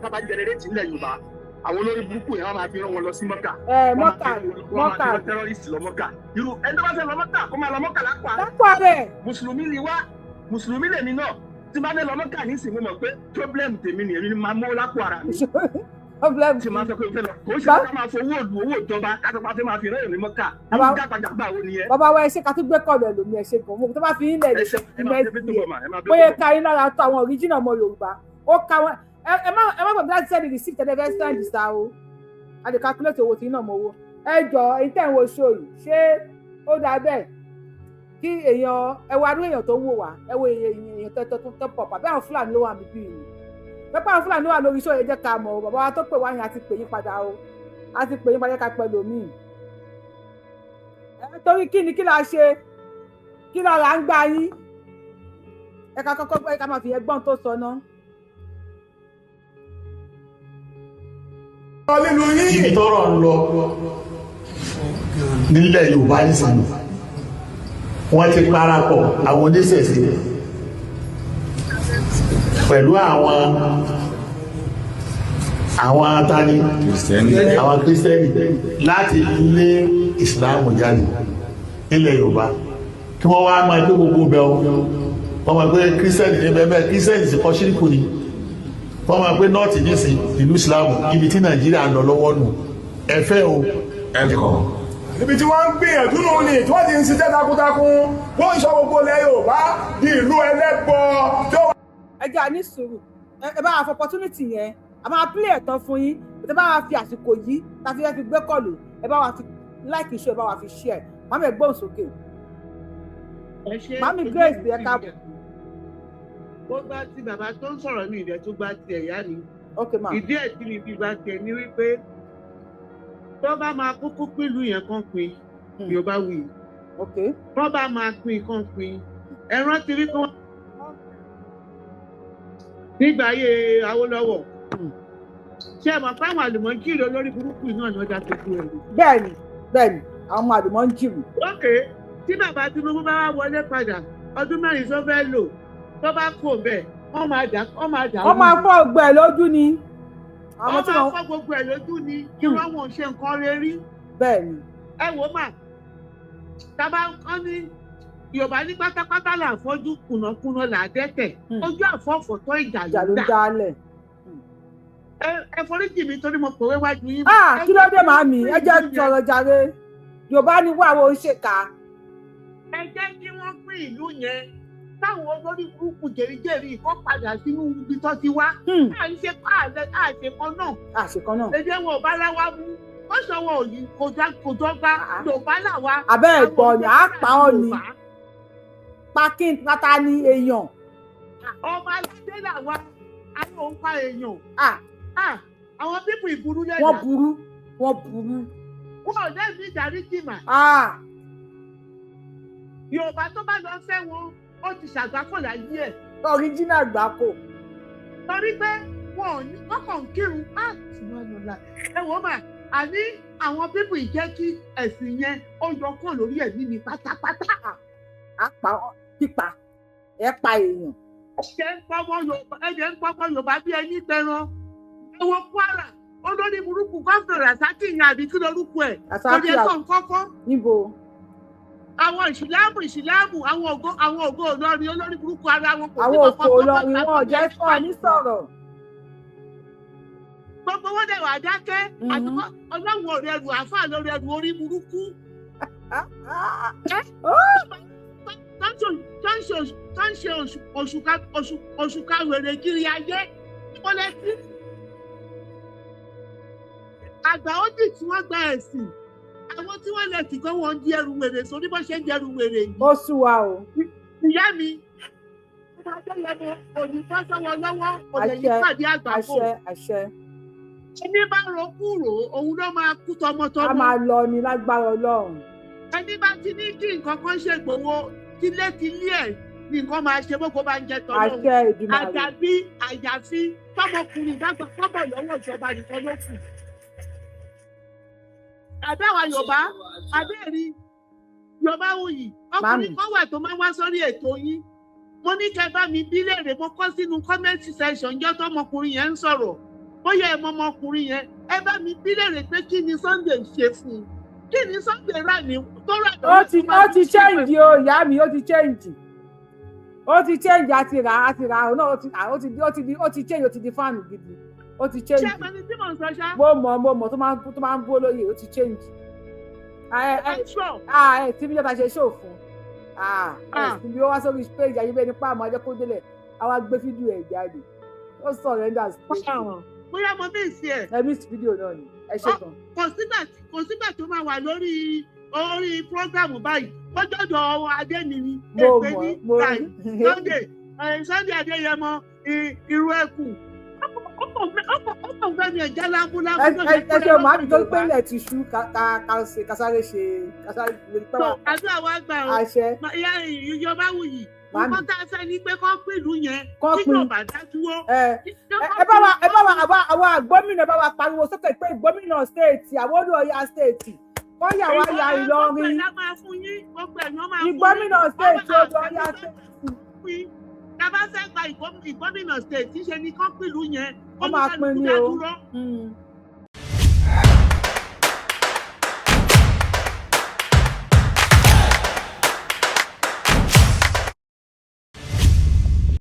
ń bá generate ilẹ̀ Yorùbá àwọn olórí burúkú yẹn wọ́n máa fi rán wọn lọ sí Mọ́kà. Mọ́kà wọ́n máa fi terrorist lọ Mọ́kà. irú ẹni tó bá fẹ́ lọ Mọ́kà kó máa lọ Mọ́kà lápá. lápá rẹ̀. mùsùlùmí ni wá mùsùlùmí lèmi náà tí bá dé lọ Mọ́kà nísìnyí mo mọ̀ pé problem tèmi nìyẹn ni máa mú lápò ara mi. problem tí máa sọ pé o fẹ́ lọ kò ṣe ká máa fowó owó ìjọba ká tó bá fẹ́ máa fi rẹ́yìn ní Mọ́kà irú jágbàjàgbà wo nìyẹn. bàbá wa ẹ ṣe ká tún gbé kọ́ọ̀lù ẹ̀ lómi ẹ̀ ṣe gan mo tó bá fi ń lẹ̀ lẹ̀ bóyá ká yín lára tó àwọn original ọmọ Yorùbá ó ká wọn ẹ má gbàgbé láti sẹ́ni receipt tẹ́lẹ̀ stand sa o a lè calculate owó tí iná mọ owó ẹ jọ èyí tẹ̀ ń wo show yìí ṣé ó dáa bẹ́ẹ̀ kí èèyàn ẹ wo adúlé èèyàn tó ń wò wá ẹ wo èèyàn tó pọ̀ pàbí àwọn Fúlàní ló wà níbí yìí pẹ́pẹ́ àwọn Fúlàní wà lórí show yẹn jẹ́ ká mọ̀ o bàbá wa tó pè wá yẹn a ti pè yín padà o a ti pè yín padà ká pẹ́ lómìn torí kí la ṣe kí lára ń gbá yín ẹ ká kọ́kọ́ ẹ ká máa fi ẹgbọ́n tó sọ náà. ibi tọ́rọ̀ ń lọ nílẹ̀ Yorùbá nísìnyí wọ́n ti parapọ̀ àwọn oníṣẹ̀ṣe pẹ̀lú àwọn atani àwọn Kristẹni láti lé Ìsìlámù jáde nílẹ̀ Yorùbá kí wọ́n wá máa gbé gbogbo bẹ́ẹ̀ wọ́n máa gbé Kristẹni ní bẹ́ẹ̀ Kristẹni sì kọ́ ṣíríkù ni wọ́n máa pé nọ́ọ̀tì nísìn ìlú Ìsìlámù ibi tí Nàìjíríà ń lọ lọ́wọ́ nù ẹ̀fẹ́ o ẹ̀kọ́. ibi tí wọ́n ń gbìyànjú nù ní tí wọ́n ti ń ṣiṣẹ́ takuntakun wọ́n ń sọ gbogbo ilẹ̀ Yorùbá di ìlú ẹlẹ́bọ tí ó wà. ẹ jẹ́ àní sùúrù ẹ bá wa fọ opportunity yẹn a máa play ẹ̀tàn fún yín ẹ bá wa fi àsìkò yìí tàbí ẹ fi gbé kọlù ẹ bá wa fi like iṣẹ́ ẹ bá wa fi share màmí ẹ gbóhùn sókè màmí Grace ẹ ká. ó gbá tí bàbá tó ń sọ̀rọ̀ ní ìdẹ́ tó gbá ti ẹ̀yá ni ìdí ẹ̀ tí mi fi gbá tiẹ̀ ní wípé tó bá máa kúkú pílù yẹn kan pin Yorùbá wí tó bá máa pin kan pin ẹran ti rí kan nígbà ayé Awólọ́wọ̀ ṣé ẹ mọ̀ pé àwọn àlùmọ́ńjìrì olórí burúkú náà ni wọ́n já tó kú ẹ̀rù. bẹ́ẹ̀ni àwọn ọmọ àlùmọ́ńjìrì. ókè tí bàbá Tinubu bá wá wọlé padà ọdún mẹ́rin tó fẹ́ lò tó bá kó bẹ́ẹ̀ wọ́n máa dà wọ́n máa fọ́ gbogbo ẹ̀ lójú ni. wọ́n máa fọ́ gbogbo ẹ̀ lójú ni kí wọ́n wọ́n ṣe nǹkan rere. bẹ́ẹ̀ni. ẹ wò mà tábà kọ́ ní Yorùbá ní pátápátá là ń fọ́jú kùnàkùnà là á dẹ́tẹ̀ ojú àfọ́fọ́tọ́ ìjà ló ń dálẹ̀. ẹ foríjì mi torí mo pòwe wájú yín. kí ló dé màmí ẹ jẹ́ sọ̀rọ̀ jàre Yorùbá ní wàá wo ṣèkà. ẹ jẹ́ kí wọ́n pín ìlú yẹn táwọn olórí burúkú jẹ̀ríjẹ̀rí kó padà sínú ibi tó ti wá. à ń ṣe àṣekọ náà. àṣekọ náà. ẹjẹ wọn ò bá láwa mú ó sọwọ òyì kò dọ́gba Yorùbá làwa. abẹ́ ẹ̀gbọ́n ni àá pa ọ́ ni pákín pátá ní èèyàn. ọmọ aládé làwa àwọn òun pa èèyàn. àwọn pípù ìburú lẹ́yìn. wọ́n burú. wọn ò lẹ́ẹ̀mí ìdáríjì mà. Yorùbá tó bá lọ fẹ́ wọn ó ti ṣàgbákò láyé ẹ̀. original gbáko. torí pé wọn kàn ń kírun ẹ wò ó mà àní àwọn pípù ìjẹ́ kí ẹ̀sìn yẹn ó yọ kàn lórí ẹ̀mí mi pátápátá. àpá pípa ẹ pa èèyàn. ẹ̀jẹ̀ ń pọ́pọ́ Yorùbá bí ẹni tẹran ẹ wo Kwara olórí burúkú gómìnà Rasaki ìyẹn àbí kí lorúkọ ẹ̀ lórí ẹ̀kọ́ nkọ́kọ́. níbo. àwọn ìsìláàmù àwọn ògo Ìlọrin olórí burúkú ara wọn kò sí àwọn ògo Ìlọrin wọn ò jẹ́ fún ọ ní sọ̀rọ̀. gbogbo wọn dẹ̀ wà dákẹ́ àtúkọ́ ọlọ́run ò rẹrù àáfàá ló rẹrù orí burúkú. tó ń ṣe òṣùkà wèrè kiri ayé wọ́n lẹ́sí. àgbà ó dì tí wọ́n gba ẹ̀sìn àwọn tí wọ́n lè tìkọ́ wọn di ẹrù wèrè sórí bó ṣe ń di ẹrù wèrè yìí. ó sú wa o. ìyá mi adéyẹmọ òní fọ́sọ́wọ́ lọ́wọ́ òní pàdé àgbàpọ̀. àṣẹ. ẹni bá ro kúrò òun ló máa kú tọmọtọmọ. a máa lọ ní lágbára Ọlọ́run. ẹni bá ti ní kí nǹkan kan ṣe gbowó tílé ẹ̀ ní nǹkan máa ṣe bóko bá ń jẹ tọ́lọ́. àṣẹ ìdìmọ̀ rẹ̀. àyàfi tọmọkùnrin ìdágbà kọ́bọ̀ lọ́wọ́ ìjọba nìkan ló kù. àdáwà Yorùbá àbẹ́ẹ̀rí Yorùbá wuyì ọkùnrin kan wà tó máa wá sórí ètò yín mo ní kẹ́ bá mi bí léèrè mo kọ sínú comment section jọ tọmọkùnrin yẹn ń sọ̀rọ̀ bóyá ẹ mọ ọmọkùnrin yẹn ẹ bá mi bí léèrè pé kí ni Sunday ṣe fún un kí ni Sunday rà ní tó rà lọ́wọ́. ó ti change o ìyá mi ó ti change àti rà náà ó ti change ó ti di fáànù gidi ó ti change. ṣé ẹni tí mò ń sọ ṣá. mo mọ̀ tó máa ń bó lóye ó ti change. tí bí jọta ṣe ṣó fún bí ó wá sórí page ayébẹ́ nípa àmọ́ ajẹ́ kó délẹ̀ àwa gbé fídíò ẹ̀ jáde ó surrender space. bóyá mo bí ìsì ẹ̀. ẹ miss fídíò náà ni ẹ ṣe gan. kò sígbà tó máa wà lórí program báyìí ó jọjọ Adémi ni èpè ní Sunday Adéyẹmọ irú ẹkù ọkọ fẹ́ mi ẹ̀já lámbúlámbú. ẹ ṣe màá mi tó pé ilẹ̀ ti ṣú kásáré ṣe kásáré lè pẹ́ wá. àdúrà wa gbà ó Yorùbá wuyì nǹkan tá a fẹ́ ni pé kọ́ pìlú yẹn tí Yorùbá dá dúró. ẹ bá wa àwọn gómìnà bá wa pariwo sókè pé gómìnà stéètì àwọn Ọ̀yọ́ stéètì wọ́n yà wá ya Ìlọrin ìgbómìnà stéètì Ọ̀yọ́ stéètì. Tábà fẹ́ gba ìgbómìnà stéètì ṣe ni kọ́ pìlú yẹn wọ́n máa pín ní o.